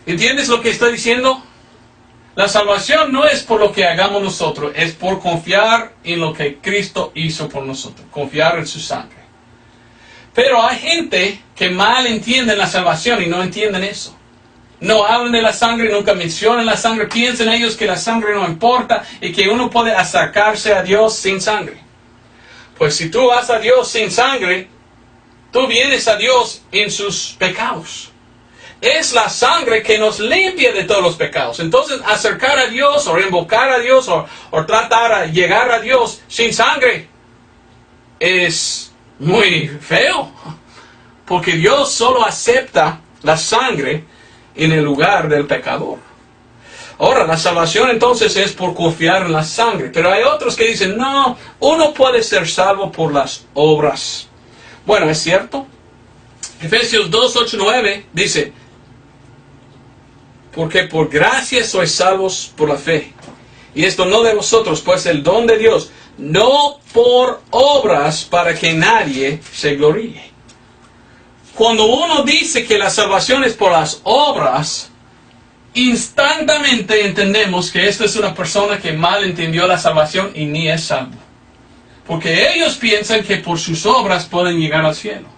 ¿Entiendes lo que estoy diciendo? La salvación no es por lo que hagamos nosotros, es por confiar en lo que Cristo hizo por nosotros, confiar en su sangre. Pero hay gente que mal entiende la salvación y no entienden eso. No hablan de la sangre, nunca mencionan la sangre, piensan ellos que la sangre no importa y que uno puede acercarse a Dios sin sangre. Pues si tú vas a Dios sin sangre, tú vienes a Dios en sus pecados. Es la sangre que nos limpia de todos los pecados. Entonces, acercar a Dios o invocar a Dios o tratar de llegar a Dios sin sangre es muy feo. Porque Dios solo acepta la sangre en el lugar del pecador. Ahora, la salvación entonces es por confiar en la sangre. Pero hay otros que dicen, no, uno puede ser salvo por las obras. Bueno, ¿es cierto? Efesios 2, 8, 9 dice, porque por gracia sois salvos por la fe. Y esto no de vosotros, pues el don de Dios, no por obras para que nadie se gloríe. Cuando uno dice que la salvación es por las obras, instantáneamente entendemos que esta es una persona que mal entendió la salvación y ni es salvo. Porque ellos piensan que por sus obras pueden llegar al cielo.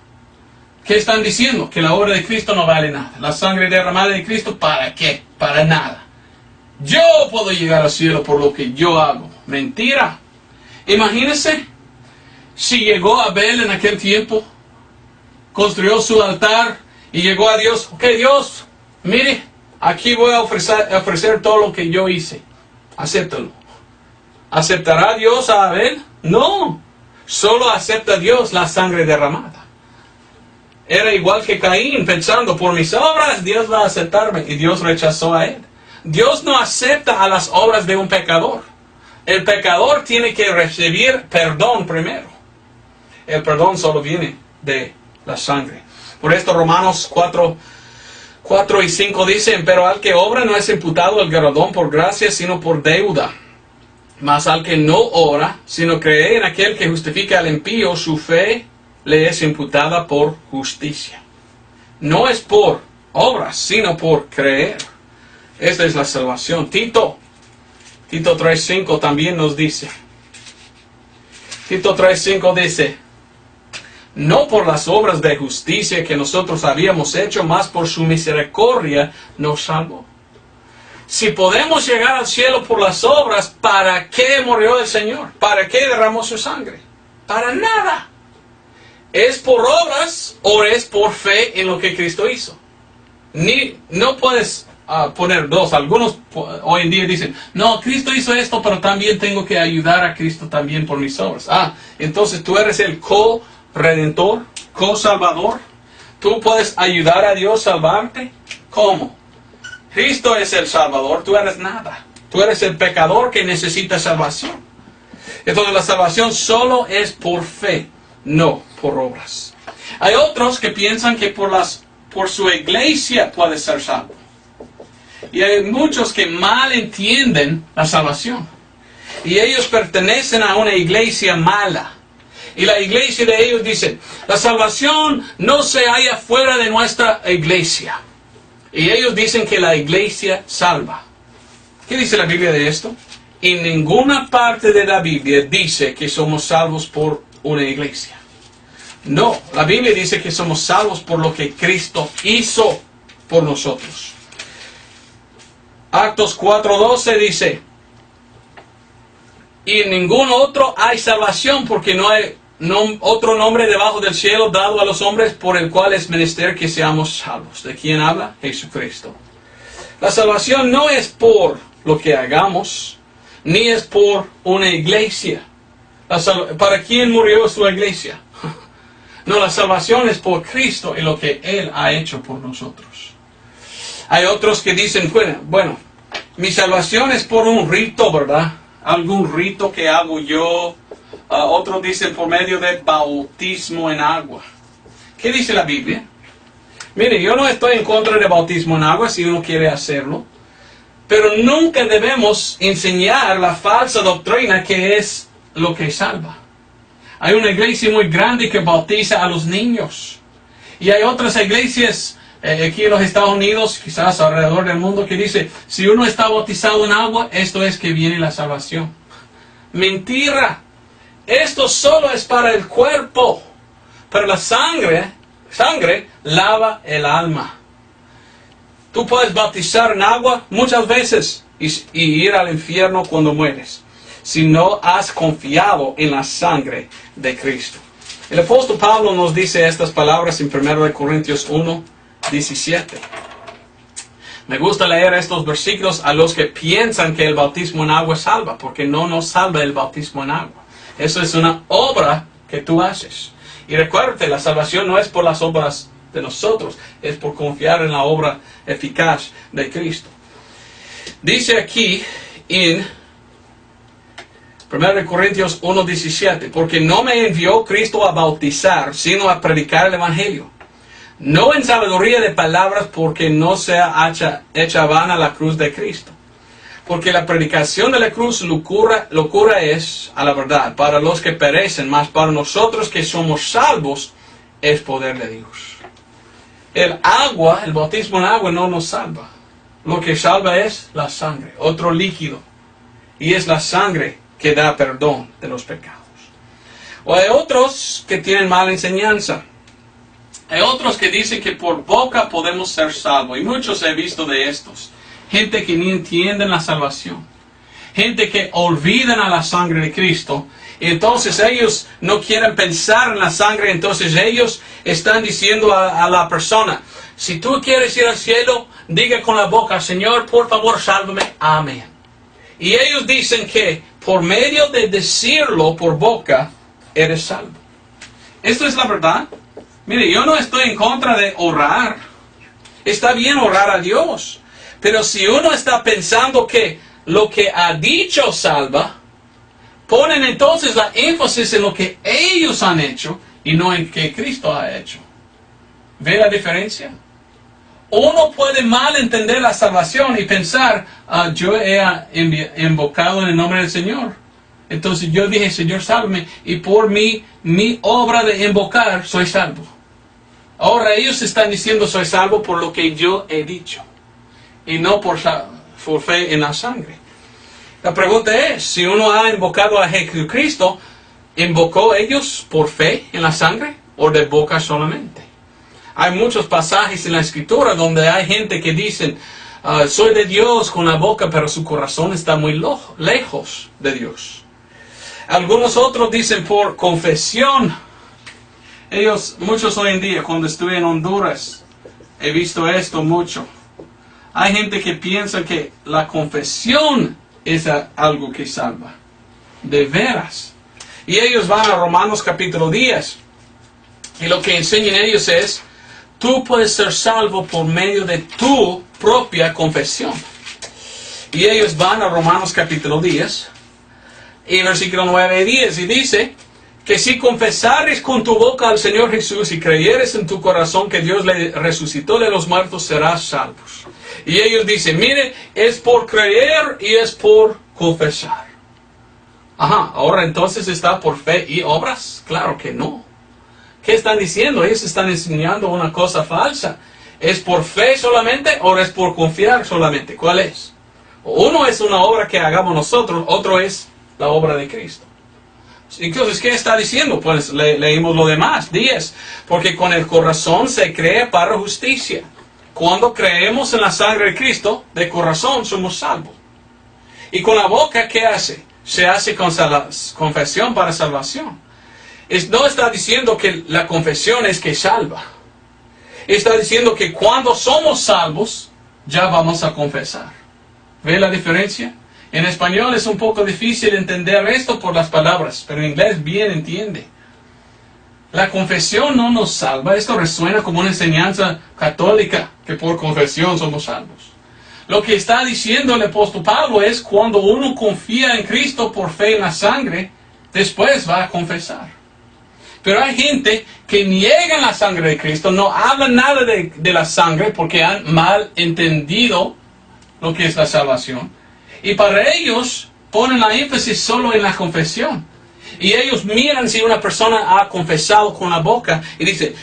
¿Qué están diciendo? Que la obra de Cristo no vale nada. La sangre derramada de Cristo, ¿para qué? Para nada. Yo puedo llegar al cielo por lo que yo hago. Mentira. Imagínense si llegó Abel en aquel tiempo, construyó su altar y llegó a Dios. Ok, Dios, mire, aquí voy a ofrecer todo lo que yo hice. Acéptalo. ¿Aceptará Dios a Abel? No. Solo acepta Dios la sangre derramada. Era igual que Caín, pensando, por mis obras Dios va a aceptarme, y Dios rechazó a él. Dios no acepta a las obras de un pecador. El pecador tiene que recibir perdón primero. El perdón solo viene de la sangre. Por esto Romanos 4 y 5 dicen, pero al que obra no es imputado el galardón por gracia, sino por deuda. Mas al que no ora, sino cree en aquel que justifica al impío, su fe le es imputada por justicia. No es por obras, sino por creer. Esta es la salvación. Tito 3:5 también nos dice. Tito 3:5 dice, no por las obras de justicia que nosotros habíamos hecho, mas por su misericordia nos salvó. Si podemos llegar al cielo por las obras, ¿para qué murió el Señor? ¿Para qué derramó su sangre? Para nada. ¿Es por obras o es por fe en lo que Cristo hizo? No puedes poner dos. Algunos hoy en día dicen, no, Cristo hizo esto, pero también tengo que ayudar a Cristo también por mis obras. Entonces tú eres el co-redentor, co-salvador. ¿Tú puedes ayudar a Dios a salvarte? ¿Cómo? Cristo es el Salvador, tú eres nada. Tú eres el pecador que necesita salvación. Entonces la salvación solo es por fe, no por obras. Hay otros que piensan que por su iglesia puede ser salvo. Y hay muchos que mal entienden la salvación. Y ellos pertenecen a una iglesia mala. Y la iglesia de ellos dice, la salvación no se halla fuera de nuestra iglesia. Y ellos dicen que la iglesia salva. ¿Qué dice la Biblia de esto? En ninguna parte de la Biblia dice que somos salvos por una iglesia. No, la Biblia dice que somos salvos por lo que Cristo hizo por nosotros. Actos 4:12 dice, y en ningún otro hay salvación, porque no hay otro nombre debajo del cielo dado a los hombres por el cual es menester que seamos salvos. ¿De quién habla? Jesucristo. La salvación no es por lo que hagamos, ni es por una iglesia. ¿Para quién murió su iglesia? No, la salvación es por Cristo y lo que Él ha hecho por nosotros. Hay otros que dicen, bueno, mi salvación es por un rito, ¿verdad? Algún rito que hago yo. Otros dicen por medio de bautismo en agua. ¿Qué dice la Biblia? Mire, yo no estoy en contra de bautismo en agua si uno quiere hacerlo. Pero nunca debemos enseñar la falsa doctrina que es lo que salva. Hay una iglesia muy grande que bautiza a los niños. Y hay otras iglesias aquí en los Estados Unidos, quizás alrededor del mundo, que dice, si uno está bautizado en agua, esto es que viene la salvación. Mentira. Esto solo es para el cuerpo. Pero la sangre lava el alma. Tú puedes bautizar en agua muchas veces y ir al infierno cuando mueres, si no has confiado en la sangre de Cristo. El apóstol Pablo nos dice estas palabras en 1 Corintios 1:17. Me gusta leer estos versículos a los que piensan que el bautismo en agua salva, porque no nos salva el bautismo en agua. Eso es una obra que tú haces. Y recuérdate, la salvación no es por las obras de nosotros, es por confiar en la obra eficaz de Cristo. Dice aquí en 1 Corintios 1:17, porque no me envió Cristo a bautizar, sino a predicar el Evangelio. No en sabiduría de palabras, porque no sea hecha vana la cruz de Cristo. Porque la predicación de la cruz locura es, a la verdad, para los que perecen, mas para nosotros que somos salvos, es poder de Dios. El bautismo en agua no nos salva. Lo que salva es la sangre, otro líquido. Y es la sangre que da perdón de los pecados. O hay otros que tienen mala enseñanza. Hay otros que dicen que por boca podemos ser salvos. Y muchos he visto de estos. Gente que ni entienden la salvación. Gente que olvidan a la sangre de Cristo. Y entonces ellos no quieren pensar en la sangre. Entonces ellos están diciendo a la persona, si tú quieres ir al cielo, diga con la boca, Señor, por favor, sálvame. Amén. Y ellos dicen que por medio de decirlo por boca, eres salvo. Esto es la verdad. Mire, yo no estoy en contra de orar. Está bien orar a Dios. Pero si uno está pensando que lo que ha dicho salva, ponen entonces la énfasis en lo que ellos han hecho y no en que Cristo ha hecho. ¿Ve la diferencia? Uno puede mal entender la salvación y pensar, yo he invocado en el nombre del Señor. Entonces yo dije, Señor, sálvame, y por mi obra de invocar, soy salvo. Ahora ellos están diciendo, soy salvo por lo que yo he dicho, y no por fe en la sangre. La pregunta es, si uno ha invocado a Jesucristo, ¿invocó ellos por fe en la sangre o de boca solamente? Hay muchos pasajes en la Escritura donde hay gente que dicen, soy de Dios con la boca, pero su corazón está muy lejos de Dios. Algunos otros dicen por confesión. Muchos hoy en día, cuando estuve en Honduras, he visto esto mucho. Hay gente que piensa que la confesión es algo que salva. De veras. Y ellos van a Romanos capítulo 10. Y lo que enseñan ellos es, tú puedes ser salvo por medio de tu propia confesión. Y ellos van a Romanos capítulo 10. Y versículo 9 y 10. Y dice que si confesares con tu boca al Señor Jesús y creyeres en tu corazón que Dios le resucitó de los muertos, serás salvos. Y ellos dicen, mire, es por creer y es por confesar. Ahora entonces está por fe y obras. Claro que no. ¿Qué están diciendo? Ellos están enseñando una cosa falsa. ¿Es por fe solamente o es por confiar solamente? ¿Cuál es? Uno es una obra que hagamos nosotros, otro es la obra de Cristo. Entonces, ¿qué está diciendo? Pues leímos lo demás, 10. Porque con el corazón se cree para justicia. Cuando creemos en la sangre de Cristo, de corazón somos salvos. Y con la boca, ¿qué hace? Se hace con confesión para salvación. No está diciendo que la confesión es que salva. Está diciendo que cuando somos salvos, ya vamos a confesar. ¿Ve la diferencia? En español es un poco difícil entender esto por las palabras, pero en inglés bien entiende. La confesión no nos salva. Esto resuena como una enseñanza católica, que por confesión somos salvos. Lo que está diciendo el apóstol Pablo es cuando uno confía en Cristo por fe en la sangre, después va a confesar. Pero hay gente que niegan la sangre de Cristo, no hablan nada de la sangre porque han mal entendido lo que es la salvación. Y para ellos ponen la énfasis solo en la confesión. Y ellos miran si una persona ha confesado con la boca y dicen,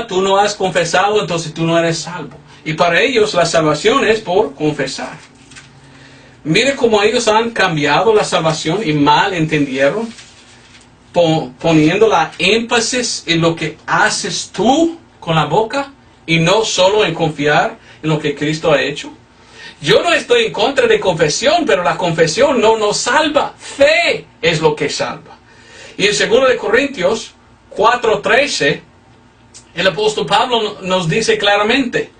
tú no has confesado, entonces tú no eres salvo. Y para ellos la salvación es por confesar. Mire cómo ellos han cambiado la salvación y mal entendieron, poniendo la énfasis en lo que haces tú con la boca y no solo en confiar en lo que Cristo ha hecho. Yo no estoy en contra de confesión, pero la confesión no nos salva. Fe es lo que salva. Y en 2 Corintios 4:13, el apóstol Pablo nos dice claramente,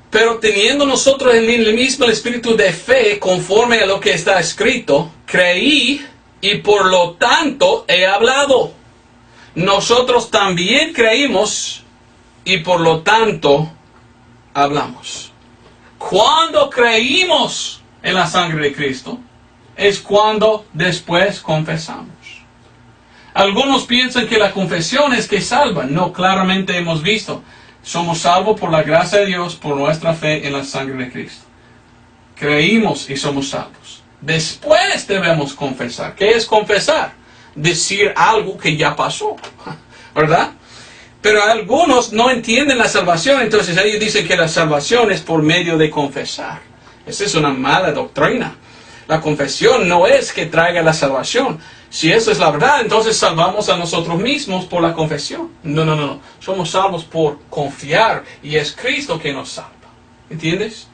pero teniendo nosotros en el mismo espíritu de fe, conforme a lo que está escrito, creí y por lo tanto he hablado. Nosotros también creímos y por lo tanto hablamos. Cuando creímos en la sangre de Cristo, es cuando después confesamos. Algunos piensan que la confesión es que salva. No, claramente hemos visto. Somos salvos por la gracia de Dios, por nuestra fe en la sangre de Cristo. Creímos y somos salvos. Después debemos confesar. ¿Qué es confesar? Decir algo que ya pasó, ¿verdad? Pero algunos no entienden la salvación, entonces ellos dicen que la salvación es por medio de confesar. Esa es una mala doctrina. La confesión no es que traiga la salvación. Si eso es la verdad, entonces salvamos a nosotros mismos por la confesión. No. Somos salvos por confiar y es Cristo que nos salva. ¿Entiendes?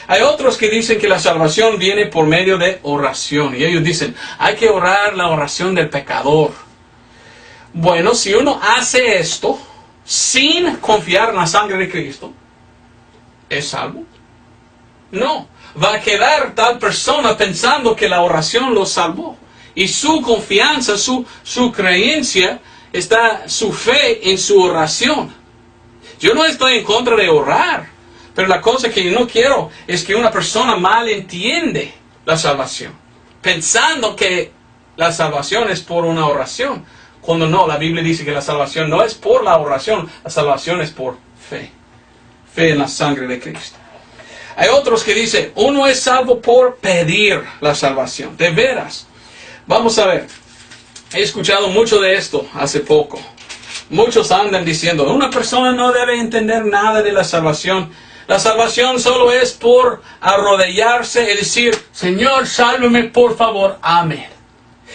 Hay otros que dicen que la salvación viene por medio de oración. Y ellos dicen, hay que orar la oración del pecador. Bueno, si uno hace esto sin confiar en la sangre de Cristo, ¿es salvo? No. Va a quedar tal persona pensando que la oración lo salvó. Y su confianza, su creencia, está su fe en su oración. Yo no estoy en contra de orar, pero la cosa que yo no quiero es que una persona mal entiende la salvación, pensando que la salvación es por una oración, cuando no, la Biblia dice que la salvación no es por la oración, la salvación es por fe. Fe en la sangre de Cristo. Hay otros que dicen, uno es salvo por pedir la salvación. De veras. Vamos a ver, he escuchado mucho de esto hace poco. Muchos andan diciendo, una persona no debe entender nada de la salvación. La salvación solo es por arrodillarse y decir, Señor, sálvame por favor, amén.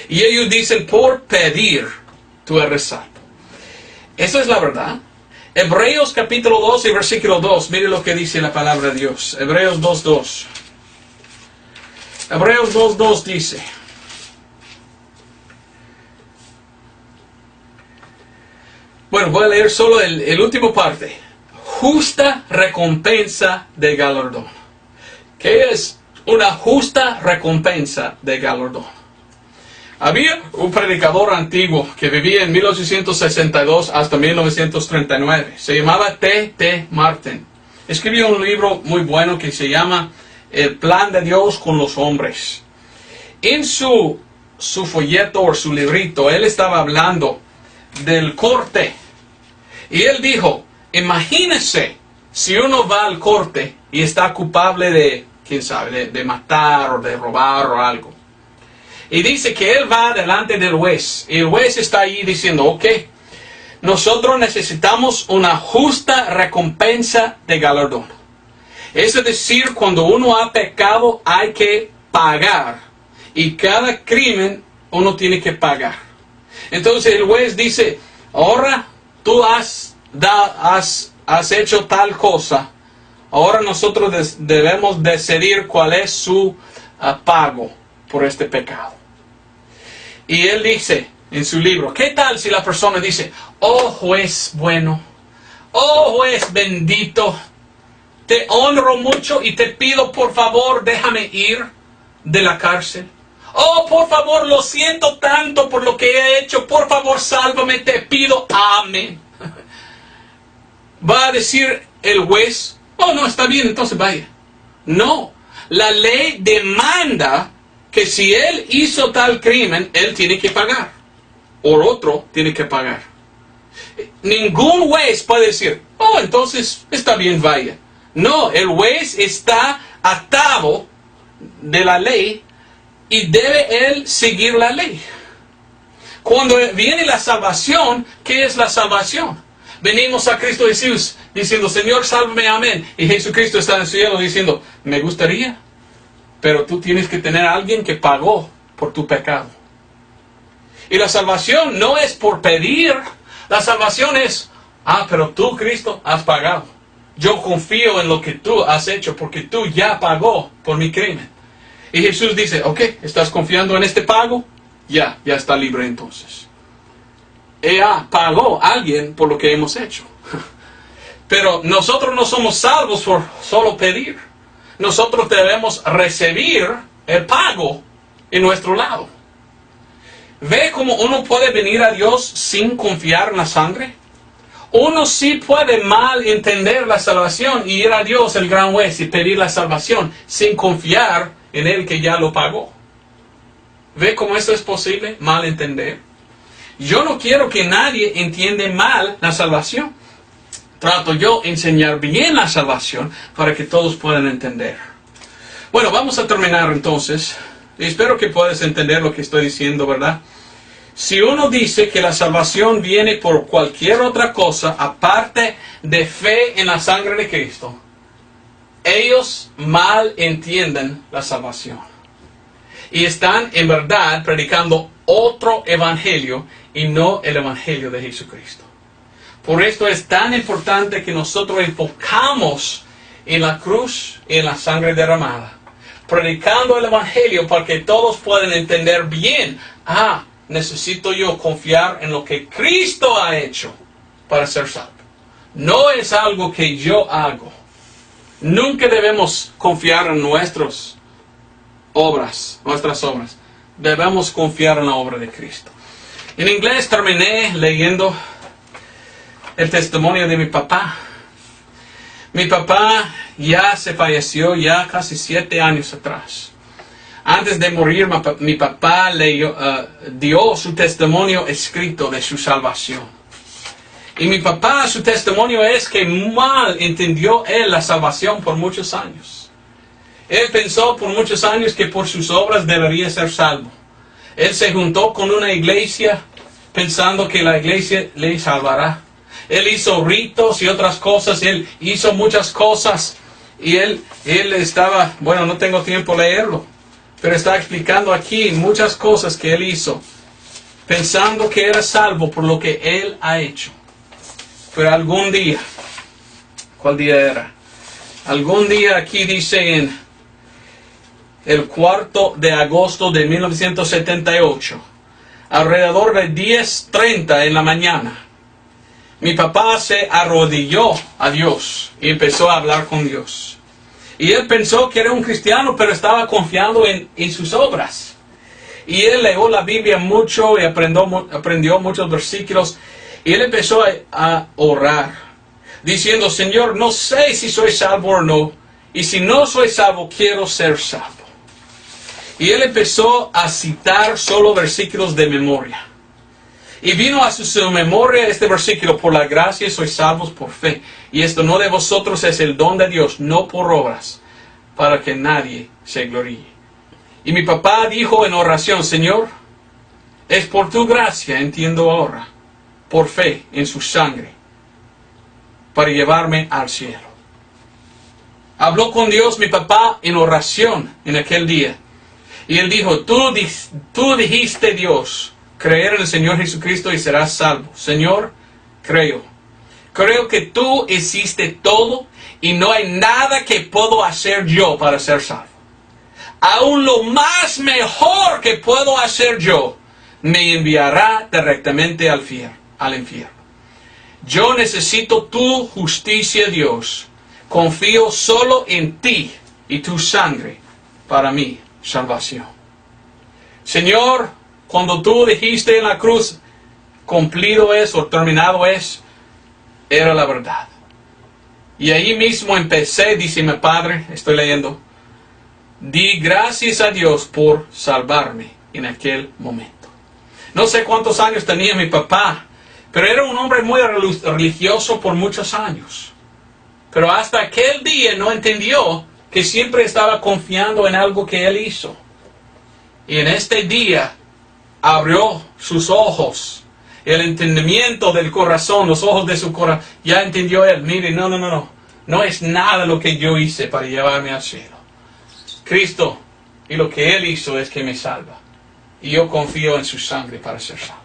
Y ellos dicen, por pedir, tú eres salvo. Eso es la verdad. Hebreos capítulo 2 y versículo 2, mire lo que dice la palabra de Dios. Hebreos 2:2. Hebreos 2:2 dice, bueno, voy a leer solo el último parte. Justa recompensa de galardón. ¿Qué es una justa recompensa de galardón? Había un predicador antiguo que vivía en 1862 hasta 1939. Se llamaba T.T. Martin. Escribió un libro muy bueno que se llama El plan de Dios con los hombres. En su folleto o su librito, él estaba hablando del corte. Y él dijo, imagínese si uno va al corte y está culpable de, quién sabe, de matar o de robar o algo. Y dice que él va delante del juez. Y el juez está ahí diciendo, ok, nosotros necesitamos una justa recompensa de galardón. Es decir, cuando uno ha pecado hay que pagar. Y cada crimen uno tiene que pagar. Entonces el juez dice, ahora tú has hecho tal cosa. Ahora nosotros debemos decidir cuál es su pago por este pecado. Y él dice en su libro, ¿qué tal si la persona dice, oh juez bueno, oh juez bendito, te honro mucho y te pido por favor déjame ir de la cárcel? Oh, por favor, lo siento tanto por lo que he hecho, por favor sálvame, te pido, amén. Va a decir el juez, oh no, está bien, entonces vaya. No, la ley demanda que si él hizo tal crimen, él tiene que pagar. O otro tiene que pagar. Ningún juez puede decir, oh, entonces está bien, vaya. No, el juez está atado de la ley y debe él seguir la ley. Cuando viene la salvación, ¿qué es la salvación? Venimos a Cristo Jesús diciendo, Señor, sálvame, amén. Y Jesucristo está en el cielo diciendo, me gustaría, pero tú tienes que tener a alguien que pagó por tu pecado. Y la salvación no es por pedir, la salvación es, pero tú, Cristo, has pagado. Yo confío en lo que tú has hecho porque tú ya pagó por mi crimen. Y Jesús dice, ok, ¿estás confiando en este pago? Ya está libre entonces. Ella pagó a alguien por lo que hemos hecho. Pero nosotros no somos salvos por solo pedir. Nosotros debemos recibir el pago en nuestro lado. ¿Ve cómo uno puede venir a Dios sin confiar en la sangre? Uno sí puede mal entender la salvación y ir a Dios, el gran juez, y pedir la salvación sin confiar en Él que ya lo pagó. ¿Ve cómo eso es posible? Mal entender. Yo no quiero que nadie entienda mal la salvación. Trato yo enseñar bien la salvación para que todos puedan entender. Bueno, vamos a terminar entonces. Espero que puedas entender lo que estoy diciendo, ¿verdad? Si uno dice que la salvación viene por cualquier otra cosa aparte de fe en la sangre de Cristo, ellos mal entienden la salvación. Y están en verdad predicando otro evangelio y no el evangelio de Jesucristo. Por esto es tan importante que nosotros enfocamos en la cruz y en la sangre derramada, predicando el evangelio para que todos puedan entender bien. Necesito yo confiar en lo que Cristo ha hecho para ser salvo. No es algo que yo hago. Nunca debemos confiar en nuestras obras. Debemos confiar en la obra de Cristo. En inglés terminé leyendo el testimonio de mi papá. Mi papá ya se falleció ya casi 7 años atrás. Antes de morir, mi papá dio su testimonio escrito de su salvación. Y mi papá, su testimonio es que mal entendió él la salvación por muchos años. Él pensó por muchos años que por sus obras debería ser salvo. Él se juntó con una iglesia pensando que la iglesia le salvará. Él hizo ritos y otras cosas, él hizo muchas cosas. Y él estaba, no tengo tiempo de leerlo, pero está explicando aquí muchas cosas que él hizo, pensando que era salvo por lo que él ha hecho. Pero algún día, ¿cuál día era? Algún día aquí dice en el 4 de agosto de 1978, alrededor de 10:30 en la mañana, mi papá se arrodilló a Dios y empezó a hablar con Dios. Y él pensó que era un cristiano, pero estaba confiando en sus obras. Y él leyó la Biblia mucho y aprendió muchos versículos. Y él empezó a orar, diciendo, Señor, no sé si soy salvo o no. Y si no soy salvo, quiero ser salvo. Y él empezó a citar solo versículos de memoria. Y vino a su memoria este versículo, por la gracia sois salvos por fe. Y esto no de vosotros es el don de Dios, no por obras, para que nadie se gloríe. Y mi papá dijo en oración, Señor, es por tu gracia, entiendo ahora, por fe en su sangre, para llevarme al cielo. Habló con Dios mi papá en oración en aquel día. Y él dijo, tú dijiste, Dios, creer en el Señor Jesucristo y serás salvo. Señor, creo. Creo que tú hiciste todo y no hay nada que puedo hacer yo para ser salvo. Aún lo más mejor que puedo hacer yo me enviará directamente al infierno. Yo necesito tu justicia, Dios. Confío solo en ti y tu sangre para mi salvación. Señor, cuando tú dijiste en la cruz, cumplido es o terminado es, era la verdad. Y ahí mismo empecé, dice mi padre, estoy leyendo, di gracias a Dios por salvarme en aquel momento. No sé cuántos años tenía mi papá, pero era un hombre muy religioso por muchos años. Pero hasta aquel día no entendió que siempre estaba confiando en algo que él hizo. Y en este día, abrió sus ojos, el entendimiento del corazón, los ojos de su corazón. Ya entendió él, mire, no es nada lo que yo hice para llevarme al cielo. Cristo, y lo que Él hizo es que me salva. Y yo confío en su sangre para ser salvo.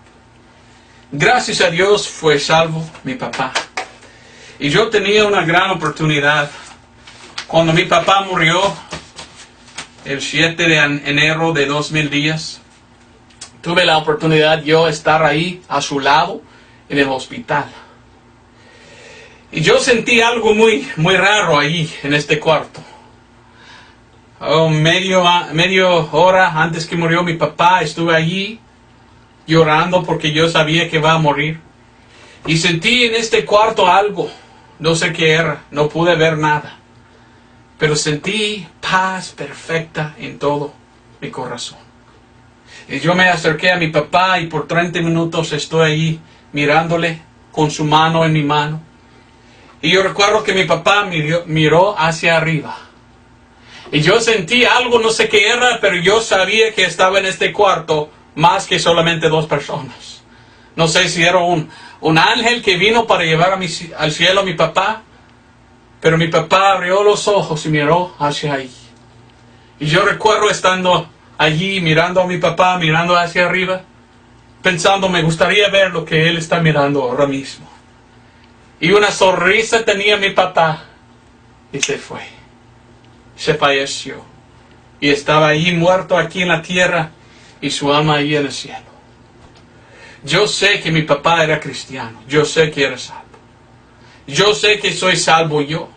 Gracias a Dios fue salvo mi papá. Y yo tenía una gran oportunidad. Cuando mi papá murió, el 7 de enero de 2010, tuve la oportunidad yo estar ahí a su lado en el hospital. Y yo sentí algo muy raro ahí en este cuarto. Medio hora antes que murió mi papá, estuve allí llorando porque yo sabía que iba a morir. Y sentí en este cuarto algo, no sé qué era, no pude ver nada. Pero sentí paz perfecta en todo mi corazón. Y yo me acerqué a mi papá y por 30 minutos estoy allí mirándole con su mano en mi mano. Y yo recuerdo que mi papá miró hacia arriba. Y yo sentí algo, no sé qué era, pero yo sabía que estaba en este cuarto más que solamente 2 personas. No sé si era un ángel que vino para llevar al cielo a mi papá, pero mi papá abrió los ojos y miró hacia ahí. Y yo recuerdo estando allí mirando a mi papá, mirando hacia arriba, pensando, me gustaría ver lo que él está mirando ahora mismo. Y una sonrisa tenía mi papá y se fue. Se falleció. Y estaba allí muerto aquí en la tierra y su alma ahí en el cielo. Yo sé que mi papá era cristiano. Yo sé que era salvo. Yo sé que soy salvo yo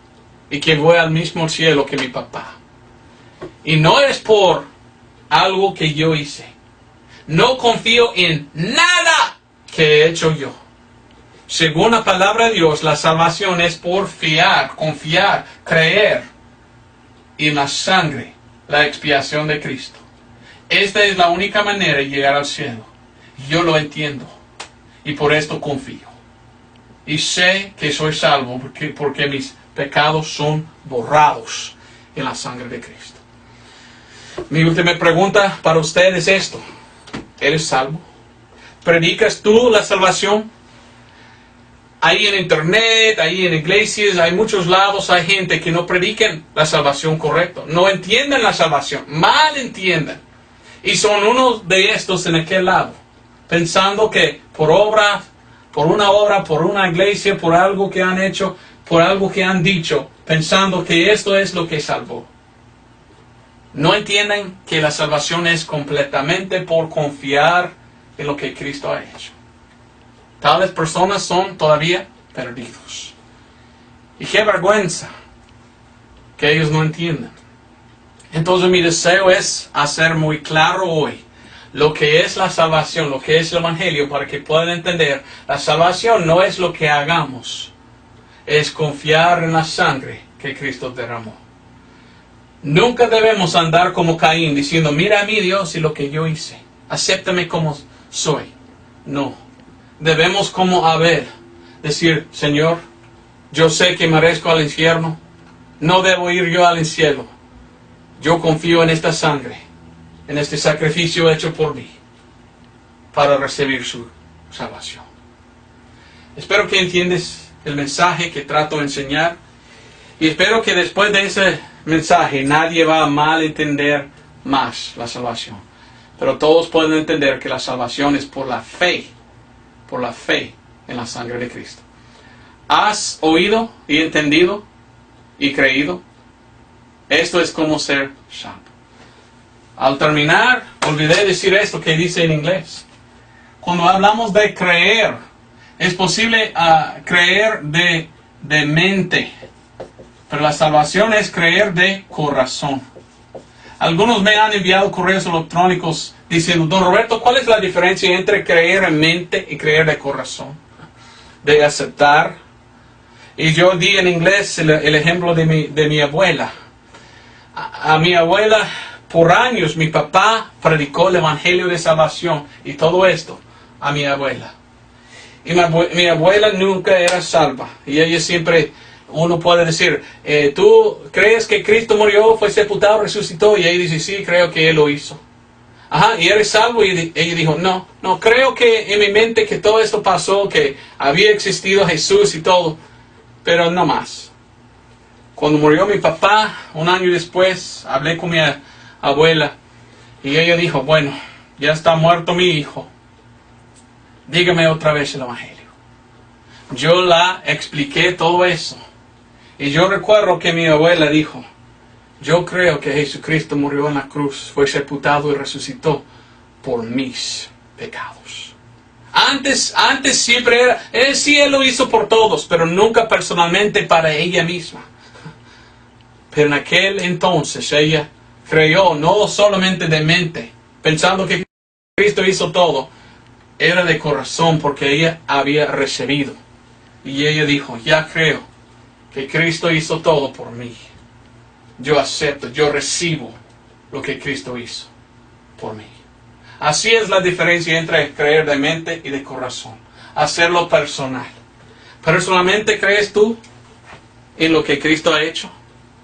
y que voy al mismo cielo que mi papá. Y no es por algo que yo hice. No confío en nada que he hecho yo. Según la palabra de Dios, la salvación es por fiar, confiar, creer en la sangre, la expiación de Cristo. Esta es la única manera de llegar al cielo. Yo lo entiendo y por esto confío. Y sé que soy salvo porque mis pecados son borrados en la sangre de Cristo. Mi última pregunta para usted es esto. ¿Eres salvo? ¿Predicas tú la salvación? Ahí en internet, ahí en iglesias, hay muchos lados, hay gente que no predican la salvación correcta. No entienden la salvación, mal entienden. Y son unos de estos en aquel lado, pensando que por una obra, por una iglesia, por algo que han hecho, por algo que han dicho, pensando que esto es lo que salvó. No entienden que la salvación es completamente por confiar en lo que Cristo ha hecho. Tales personas son todavía perdidos. Y qué vergüenza que ellos no entiendan. Entonces mi deseo es hacer muy claro hoy lo que es la salvación, lo que es el Evangelio, para que puedan entender. La salvación no es lo que hagamos, es confiar en la sangre que Cristo derramó. Nunca debemos andar como Caín diciendo, mira a mí Dios y lo que yo hice, acéptame como soy. No. Debemos como Abel decir, Señor, yo sé que merezco al infierno, no debo ir yo al cielo. Yo confío en esta sangre, en este sacrificio hecho por mí, para recibir su salvación. Espero que entiendas el mensaje que trato de enseñar, y espero que después de ese mensaje nadie va a malentender más la salvación. Pero todos pueden entender que la salvación es por la fe en la sangre de Cristo. ¿Has oído y entendido y creído? Esto es como ser salvo. Al terminar, olvidé decir esto que dice en inglés. Cuando hablamos de creer, es posible creer de mente, pero la salvación es creer de corazón. Algunos me han enviado correos electrónicos diciendo, Don Roberto, ¿cuál es la diferencia entre creer en mente y creer de corazón? De aceptar. Y yo di en inglés el ejemplo de mi abuela. A mi abuela, por años, mi papá predicó el Evangelio de salvación y todo esto a mi abuela. Y mi abuela nunca era salva. Y ella siempre, uno puede decir, ¿tú crees que Cristo murió, fue sepultado, resucitó? Y ella dice, sí, creo que Él lo hizo. ajá, ¿y eres salvo? Y ella dijo, no, creo que en mi mente que todo esto pasó, que había existido Jesús y todo, pero no más. Cuando murió mi papá, un año después, hablé con mi abuela y ella dijo, bueno, ya está muerto mi hijo, dígame otra vez el Evangelio. Yo la expliqué todo eso. Y yo recuerdo que mi abuela dijo, yo creo que Jesucristo murió en la cruz, fue sepultado y resucitó por mis pecados. Antes siempre era, sí, Él lo hizo por todos, pero nunca personalmente para ella misma. Pero en aquel entonces ella creyó, no solamente de mente, pensando que Cristo hizo todo, era de corazón porque ella había recibido. Y ella dijo, ya creo que Cristo hizo todo por mí. Yo acepto, yo recibo lo que Cristo hizo por mí. Así es la diferencia entre creer de mente y de corazón. Hacerlo personal. ¿Personalmente crees tú en lo que Cristo ha hecho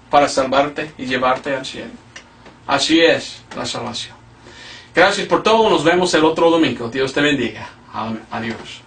para salvarte y llevarte al cielo? Así es la salvación. Gracias por todo. Nos vemos el otro domingo. Dios te bendiga. Adiós.